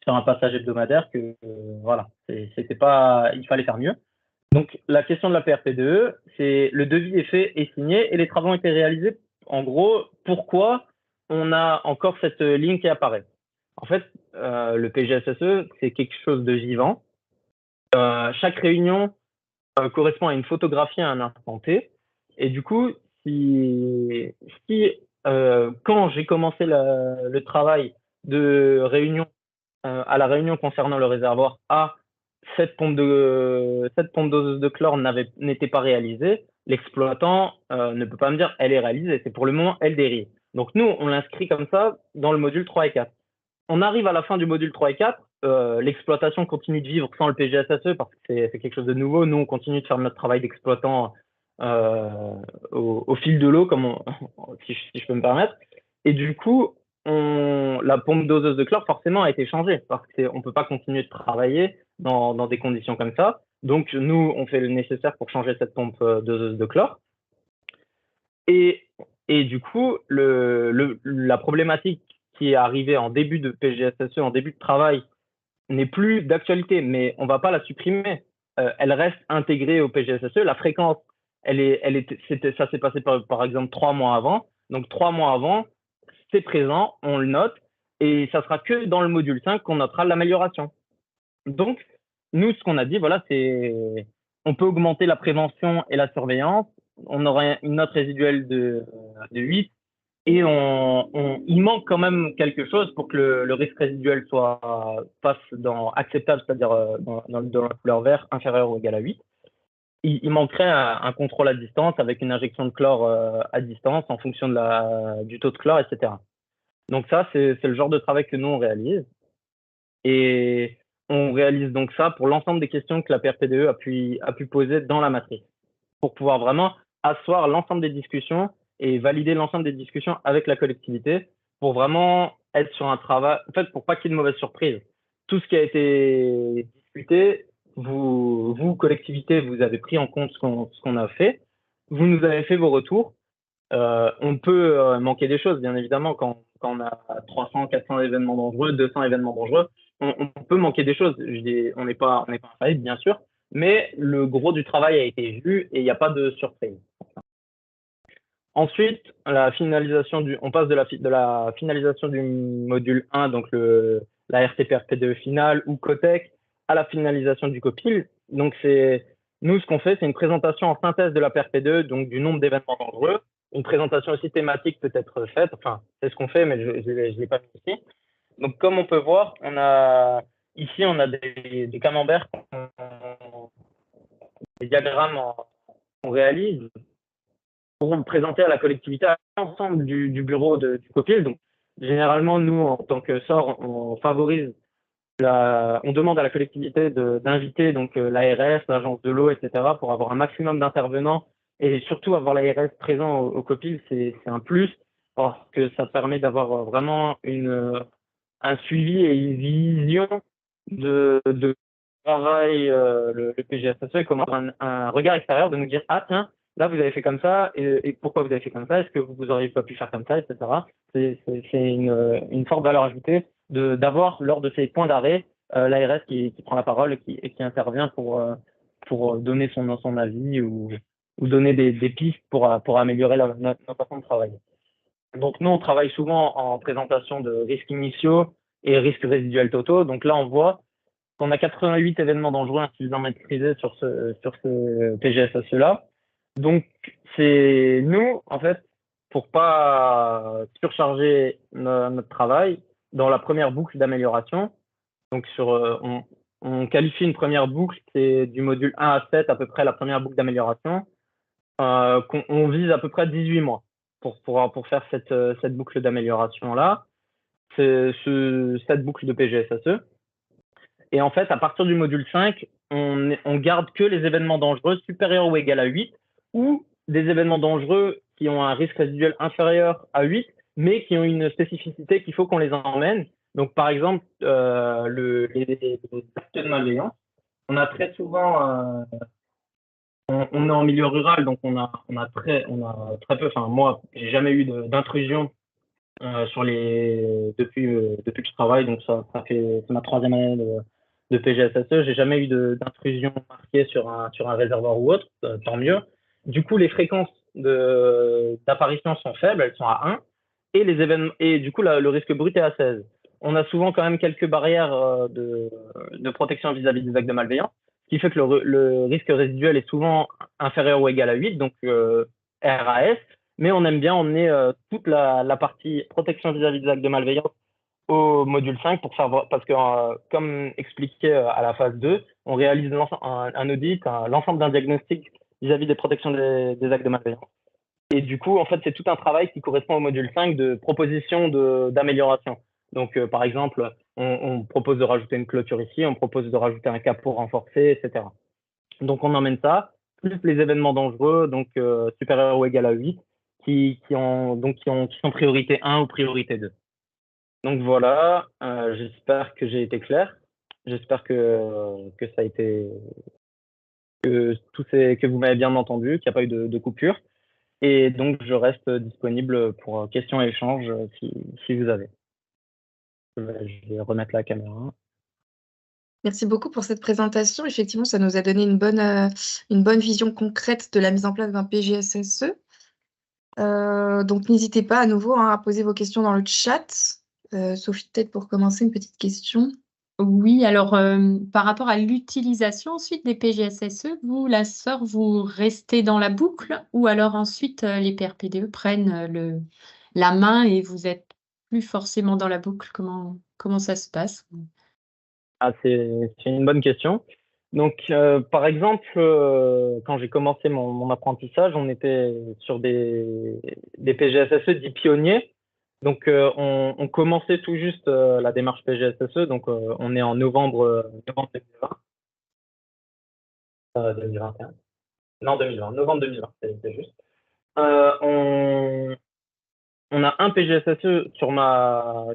sur un passage hebdomadaire que voilà, c'était pas, il fallait faire mieux. Donc la question de la PRPDE, c'est le devis est fait et signé et les travaux ont été réalisés. En gros, pourquoi on a encore cette ligne qui apparaît? En fait, le PGSSE, c'est quelque chose de vivant. Chaque réunion correspond à une photographie à un instant T. Et du coup, quand j'ai commencé le travail de réunion à la réunion concernant le réservoir A, cette pompe doseuse de chlore n'était pas réalisée, l'exploitant ne peut pas me dire elle est réalisée, c'est pour le moment elle dérive. Donc nous, on l'inscrit comme ça dans le module 3 et 4. On arrive à la fin du module 3 et 4, l'exploitation continue de vivre sans le PGSSE parce que c'est quelque chose de nouveau. Nous, on continue de faire notre travail d'exploitant au fil de l'eau, si je peux me permettre. Et du coup, la pompe doseuse de chlore, forcément, a été changée parce qu'on ne peut pas continuer de travailler dans des conditions comme ça. Donc, nous, on fait le nécessaire pour changer cette pompe doseuse de chlore. Et du coup, la problématique qui est arrivée en début de PGSSE, en début de travail, n'est plus d'actualité, mais on ne va pas la supprimer. Elle reste intégrée au PGSSE. La fréquence, ça s'est passé par exemple 3 mois avant. Donc 3 mois avant, c'est présent, on le note, et ça sera que dans le module 5 qu'on notera l'amélioration. Donc, nous, ce qu'on a dit, voilà, c'est on peut augmenter la prévention et la surveillance. On aurait une note résiduelle de 8 et il manque quand même quelque chose pour que le risque résiduel passe dans acceptable, c'est-à-dire dans la couleur vert inférieur ou égal à 8. Il manquerait un contrôle à distance avec une injection de chlore à distance en fonction du taux de chlore, etc. Donc ça, c'est le genre de travail que nous, on réalise. Et on réalise donc ça pour l'ensemble des questions que la PRPDE a pu poser dans la matrice, pour pouvoir vraiment asseoir l'ensemble des discussions et valider l'ensemble des discussions avec la collectivité pour vraiment être sur un travail, en fait, pour pas qu'il y ait de mauvaises surprises. Tout ce qui a été discuté, vous collectivité, vous avez pris en compte ce qu'on a fait, vous nous avez fait vos retours. On peut manquer des choses, bien évidemment, quand on a 300, 400 événements dangereux, 200 événements dangereux, on peut manquer des choses. On n'est pas infaillible, bien sûr, mais le gros du travail a été vu et il n'y a pas de surprise. Ensuite, on passe de la finalisation du module 1, donc la RTPRP2 finale ou COTEC, à la finalisation du COPIL. Donc, nous, ce qu'on fait, c'est une présentation en synthèse de la PRP2, donc du nombre d'événements dangereux. Une présentation aussi thématique peut être faite. Enfin, c'est ce qu'on fait, mais je ne l'ai pas mis ici. Donc, comme on peut voir, on a des camemberts, des diagrammes qu'on réalise pour présenter à la collectivité à l'ensemble du bureau du COPIL. Donc, généralement, nous, en tant que SOR, on favorise on demande à la collectivité d'inviter donc l'ARS, l'agence de l'eau, etc., pour avoir un maximum d'intervenants et surtout avoir l'ARS présent au COPIL, c'est un plus parce que ça permet d'avoir vraiment un suivi et une vision de travail, le PGSSE, et comment un regard extérieur de nous dire ah tiens, là vous avez fait comme ça et pourquoi vous avez fait comme ça, est-ce que vous auriez pas pu faire comme ça, etc. C'est une forte valeur ajoutée d'avoir lors de ces points d'arrêt l'ARS qui prend la parole et qui intervient pour donner son avis ou donner des pistes pour améliorer notre façon de travailler. Donc nous on travaille souvent en présentation de risques initiaux et risques résiduels totaux. Donc là on voit qu'on a 88 événements dangereux insuffisants maîtrisés sur ce PGSSE là. Donc c'est nous en fait pour pas surcharger notre travail dans la première boucle d'amélioration. Donc on qualifie une première boucle qui est du module 1 à 7 à peu près la première boucle d'amélioration. On vise à peu près 18 mois pour faire cette boucle d'amélioration là. C'est cette boucle de PGSSE. Et en fait, à partir du module 5, on garde que les événements dangereux supérieurs ou égal à 8 ou des événements dangereux qui ont un risque résiduel inférieur à 8, mais qui ont une spécificité qu'il faut qu'on les emmène. Donc, par exemple, les actes de malveillance. On a très souvent, on est en milieu rural, donc on a très peu, enfin moi, j'ai jamais eu d'intrusion depuis que je travaille, donc c'est ma 3e année de PGSSE. J'ai jamais eu d'intrusion marquée sur un réservoir ou autre, tant mieux. Du coup, les fréquences d'apparition sont faibles, elles sont à 1, et les événements, et du coup, le risque brut est à 16. On a souvent quand même quelques barrières de protection vis-à-vis des actes de malveillance, ce qui fait que le risque résiduel est souvent inférieur ou égal à 8, donc RAS, mais on aime bien emmener toute la partie protection vis-à-vis des actes de malveillance au module 5 pour savoir, parce que comme expliqué à la phase 2, on réalise un audit, l'ensemble d'un diagnostic vis-à-vis des protections des actes de malveillance. Et du coup, en fait, c'est tout un travail qui correspond au module 5 de proposition d'amélioration. Donc, par exemple, on propose de rajouter une clôture ici, on propose de rajouter un capot renforcé, etc. Donc, on emmène ça, plus les événements dangereux, donc supérieurs ou égal à 8, qui sont priorité 1 ou priorité 2. Donc voilà, j'espère que j'ai été clair. J'espère que ça a été que vous m'avez bien entendu, qu'il n'y a pas eu de coupure. Et donc je reste disponible pour questions et échanges si vous avez. Je vais remettre la caméra. Merci beaucoup pour cette présentation. Effectivement, ça nous a donné une bonne vision concrète de la mise en place d'un PGSSE. Donc n'hésitez pas à nouveau à poser vos questions dans le chat. Sophie, peut-être pour commencer, une petite question. Oui, alors par rapport à l'utilisation ensuite des PGSSE, vous, la sœur, vous restez dans la boucle ou alors ensuite les PRPDE prennent la main et vous êtes plus forcément dans la boucle? Comment ça se passe? Ah, c'est une bonne question. Donc, par exemple, quand j'ai commencé mon apprentissage, on était sur des PGSSE dits pionniers. Donc, on commençait tout juste la démarche PGSSE. Donc, on est en novembre 2020. 2021. Non, 2020. Novembre 2020, c'est juste. On a un PGSSE sur mon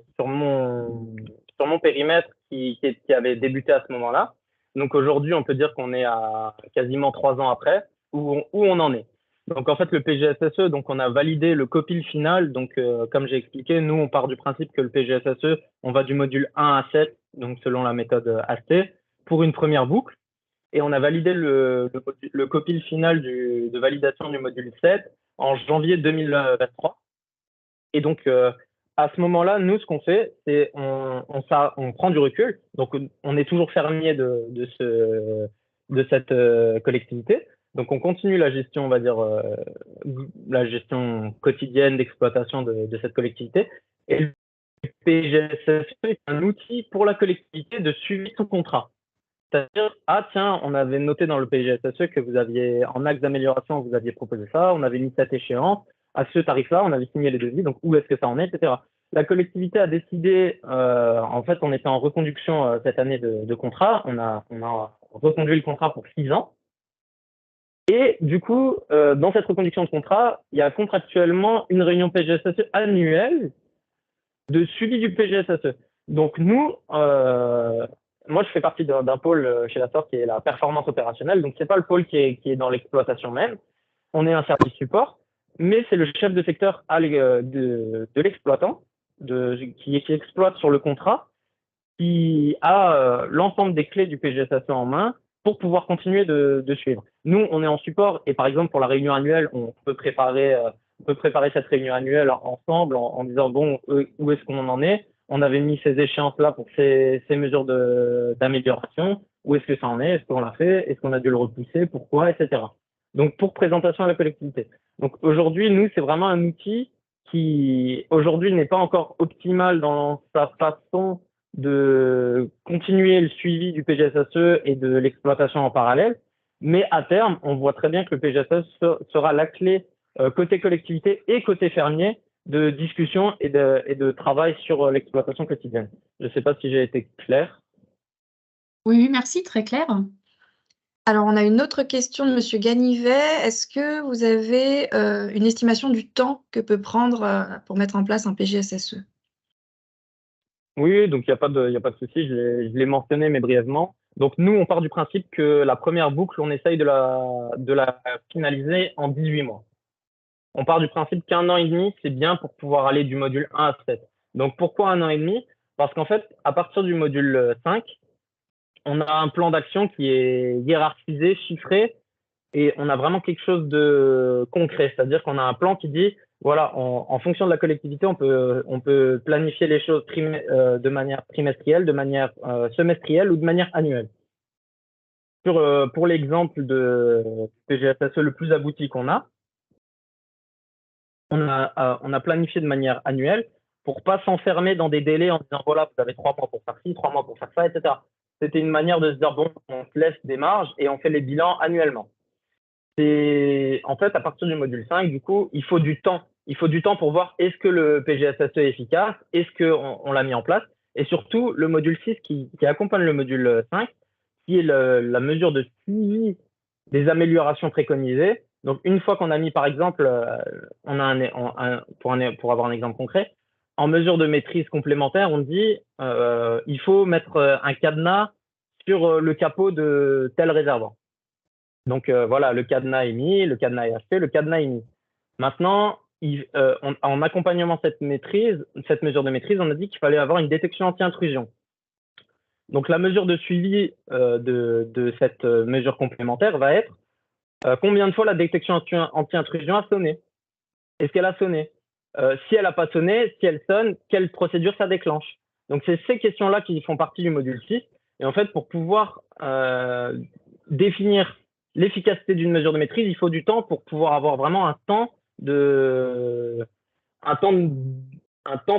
périmètre qui avait débuté à ce moment-là. Donc aujourd'hui, on peut dire qu'on est à quasiment 3 ans après, où on en est. Donc en fait, le PGSSE, donc on a validé le copil final. Donc comme j'ai expliqué, nous on part du principe que le PGSSE, on va du module 1 à 7, donc selon la méthode AST, pour une première boucle. Et on a validé le copil final de validation du module 7 en janvier 2023. Et donc, à ce moment-là, nous, ce qu'on fait, c'est on prend du recul. Donc, on est toujours fermier de cette collectivité. Donc, on continue la gestion, on va dire, la gestion quotidienne d'exploitation de cette collectivité. Et le PGSSE est un outil pour la collectivité de suivi de son contrat. C'est-à-dire, ah tiens, on avait noté dans le PGSSE que vous aviez, en axe d'amélioration, vous aviez proposé ça, on avait mis cette échéance, à ce tarif-là, on avait signé les devis, donc où est-ce que ça en est, etc. La collectivité a décidé, en fait, on était en reconduction cette année de contrat, on a reconduit le contrat pour 6 ans, et du coup, dans cette reconduction de contrat, il y a contractuellement une réunion PGSSE annuelle de suivi du PGSSE. Donc nous, moi je fais partie d'un pôle chez la SOR qui est la performance opérationnelle, donc c'est pas le pôle qui est dans l'exploitation même, on est un service support, mais c'est le chef de secteur de l'exploitant qui exploite sur le contrat, qui a l'ensemble des clés du PGSSE en main pour pouvoir continuer de suivre. Nous, on est en support et par exemple pour la réunion annuelle, on peut préparer cette réunion annuelle ensemble en disant bon, où est-ce qu'on en est? On avait mis ces échéances-là pour ces mesures d'amélioration. Où est-ce que ça en est? Est-ce qu'on l'a fait? Est-ce qu'on a dû le repousser? Pourquoi? Etc. Donc, pour présentation à la collectivité. Donc, aujourd'hui, nous, c'est vraiment un outil qui, aujourd'hui, n'est pas encore optimal dans sa façon de continuer le suivi du PGSSE et de l'exploitation en parallèle. Mais à terme, on voit très bien que le PGSSE sera la clé côté collectivité et côté fermier de discussion et de travail sur l'exploitation quotidienne. Je ne sais pas si j'ai été clair. Oui, merci, très clair. Alors, on a une autre question de Monsieur Ganivet. Est-ce que vous avez une estimation du temps que peut prendre pour mettre en place un PGSSE? Oui, donc il n'y a pas de souci, je l'ai mentionné, mais brièvement. Donc nous, on part du principe que la première boucle, on essaye de la finaliser en 18 mois. on part du principe qu'un an et demi, c'est bien pour pouvoir aller du module 1 à 7. Donc, pourquoi un an et demi? Parce qu'en fait, à partir du module 5, on a un plan d'action qui est hiérarchisé, chiffré, et on a vraiment quelque chose de concret. C'est-à-dire qu'on a un plan qui dit, voilà, en fonction de la collectivité, on peut planifier les choses de manière trimestrielle, de manière semestrielle ou de manière annuelle. Pour l'exemple de PGSSE le plus abouti qu'on a, on a planifié de manière annuelle pour pas s'enfermer dans des délais en disant voilà, vous avez 3 mois pour faire ci, 3 mois pour faire ça, etc. C'était une manière de se dire bon, on se laisse des marges et on fait les bilans annuellement. En fait, à partir du module 5, du coup, il faut du temps. Il faut du temps pour voir est-ce que le PGSSE est efficace, est-ce qu'on l'a mis en place, et surtout le module 6 qui accompagne le module 5, qui est la mesure de suivi des améliorations préconisées. Donc, une fois qu'on a mis, par exemple, pour avoir un exemple concret, en mesure de maîtrise complémentaire, on dit il faut mettre un cadenas sur le capot de tel réservoir. Donc, voilà, le cadenas est mis, le cadenas est acheté, le cadenas est mis. Maintenant, en accompagnement cette mesure de maîtrise, on a dit qu'il fallait avoir une détection anti-intrusion. Donc, la mesure de suivi de cette mesure complémentaire va être combien de fois la détection anti-intrusion a sonné? Est-ce qu'elle a sonné? Si elle n'a pas sonné, si elle sonne, quelle procédure ça déclenche? Donc, c'est ces questions-là qui font partie du module 6. Et en fait, pour pouvoir définir l'efficacité d'une mesure de maîtrise, il faut du temps pour pouvoir avoir vraiment un temps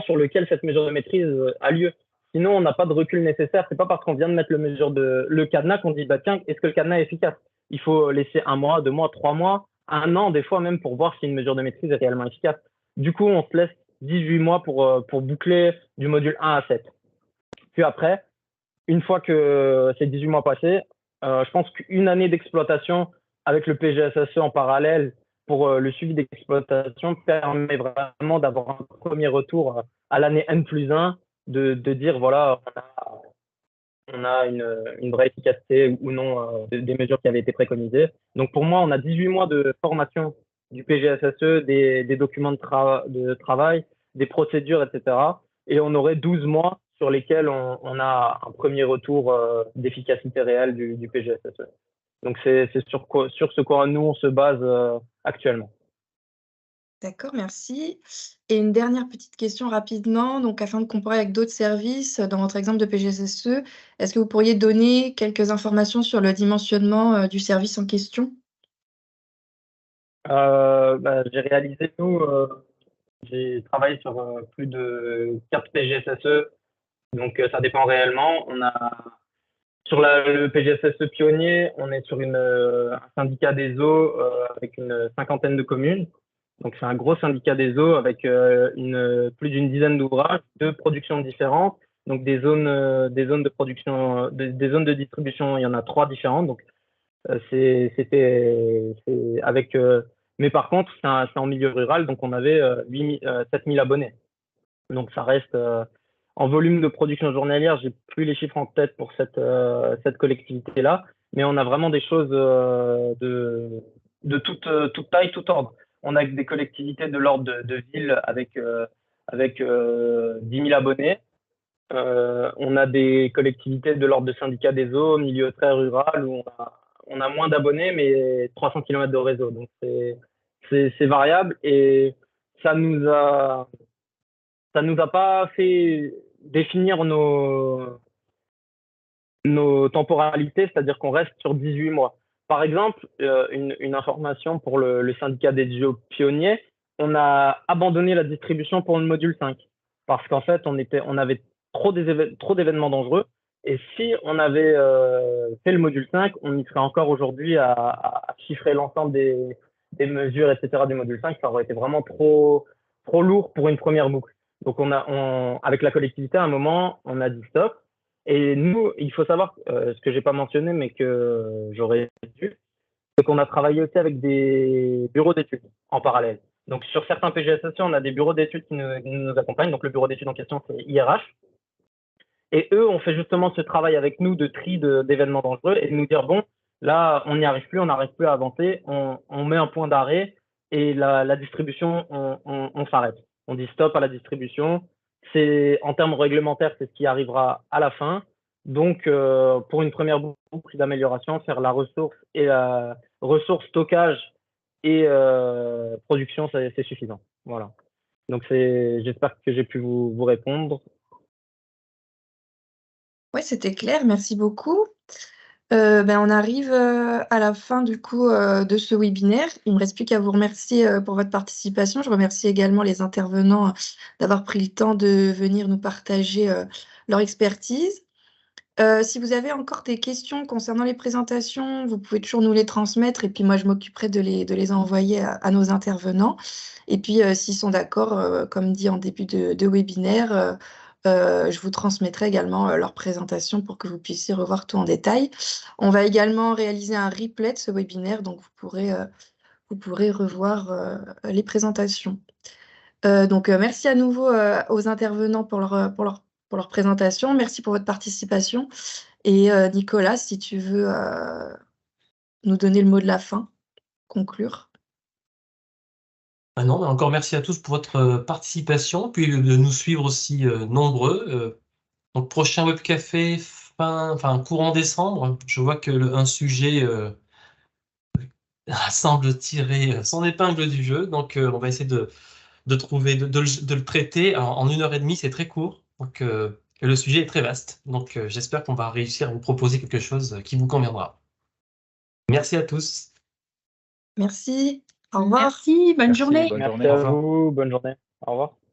sur lequel cette mesure de maîtrise a lieu. Sinon, on n'a pas de recul nécessaire. C'est pas parce qu'on vient de mettre le cadenas qu'on dit bah tiens, est-ce que le cadenas est efficace? Il faut laisser 1 mois, 2 mois, 3 mois, 1 an, des fois même pour voir si une mesure de maîtrise est réellement efficace. Du coup, on se laisse 18 mois pour boucler du module 1 à 7. Puis après, une fois que ces 18 mois passés, je pense qu'une année d'exploitation avec le PGSSE en parallèle pour le suivi d'exploitation permet vraiment d'avoir un premier retour à l'année N+1, de dire voilà, on a une vraie efficacité ou non des mesures qui avaient été préconisées. Donc pour moi, on a 18 mois de formation du PGSSE, des documents de travail, des procédures, etc. Et on aurait 12 mois sur lesquels on a un premier retour d'efficacité réelle du PGSSE. Donc c'est sur ce quoi nous on se base actuellement. D'accord, merci. Et une dernière petite question rapidement, donc afin de comparer avec d'autres services, dans votre exemple de PGSSE, est-ce que vous pourriez donner quelques informations sur le dimensionnement du service en question? J'ai réalisé, j'ai travaillé sur plus de 4 PGSSE, donc ça dépend réellement. Sur le PGSSE pionnier, on est sur un syndicat des eaux avec une 50aine de communes. Donc c'est un gros syndicat des eaux avec plus d'une dizaine d'ouvrages, de productions différentes. Donc des zones de production, des zones de distribution, il y en a 3 différentes. Donc c'est avec mais par contre c'est en milieu rural, donc on avait 7000 abonnés. Donc ça reste en volume de production journalière, j'ai plus les chiffres en tête pour cette collectivité-là, mais on a vraiment des choses de toute taille, tout ordre. On a des collectivités de l'ordre de villes avec 10 000 abonnés. On a des collectivités de l'ordre de syndicats des eaux, milieu très rural, où on a moins d'abonnés, mais 300 km de réseau. Donc c'est variable et ça nous a pas fait définir nos temporalités, c'est-à-dire qu'on reste sur 18 mois. Par exemple, une information pour le syndicat des géos pionniers, on a abandonné la distribution pour le module 5 parce qu'en fait, on avait trop d'événements dangereux. Et si on avait fait le module 5, on y serait encore aujourd'hui à chiffrer l'ensemble des mesures, etc. du module 5. Ça aurait été vraiment trop lourd pour une première boucle. Donc, avec la collectivité, à un moment, on a dit stop. Et nous, il faut savoir, ce que j'ai pas mentionné, mais que j'aurais dû, c'est qu'on a travaillé aussi avec des bureaux d'études en parallèle. Donc, sur certains PGSSE, on a des bureaux d'études qui nous accompagnent. Donc, le bureau d'études en question, c'est IRH. Et eux ont fait justement ce travail avec nous de tri d'événements dangereux et de nous dire, bon, là, on n'y arrive plus, on n'arrive plus à avancer, on met un point d'arrêt et la distribution, on s'arrête. On dit stop à la distribution. En termes réglementaires, c'est ce qui arrivera à la fin. Donc, pour une première boucle d'amélioration, faire la ressource et la ressource stockage et production, c'est suffisant. Voilà. Donc, j'espère que j'ai pu vous répondre. Oui, c'était clair, merci beaucoup. On arrive à la fin du coup de ce webinaire. Il ne me reste plus qu'à vous remercier pour votre participation. Je remercie également les intervenants d'avoir pris le temps de venir nous partager leur expertise. Si vous avez encore des questions concernant les présentations, vous pouvez toujours nous les transmettre et puis moi je m'occuperai de les envoyer à nos intervenants. Et puis s'ils sont d'accord, comme dit en début de webinaire, je vous transmettrai également leur présentation pour que vous puissiez revoir tout en détail. On va également réaliser un replay de ce webinaire, donc vous pourrez revoir les présentations. Merci à nouveau aux intervenants pour leur présentation. Merci pour votre participation. Et Nicolas, si tu veux nous donner le mot de la fin, conclure. Non, mais encore merci à tous pour votre participation, puis de nous suivre aussi nombreux. Donc, prochain webcafé courant décembre. Je vois que un sujet semble tirer son épingle du jeu. Donc, on va essayer de trouver, de le traiter en 1h30. C'est très court. Donc, le sujet est très vaste. Donc, j'espère qu'on va réussir à vous proposer quelque chose qui vous conviendra. Merci à tous. Merci. Au revoir. Merci, bonne Merci, journée. bonne Merci journée. à Au revoir. vous. Bonne journée. Au revoir.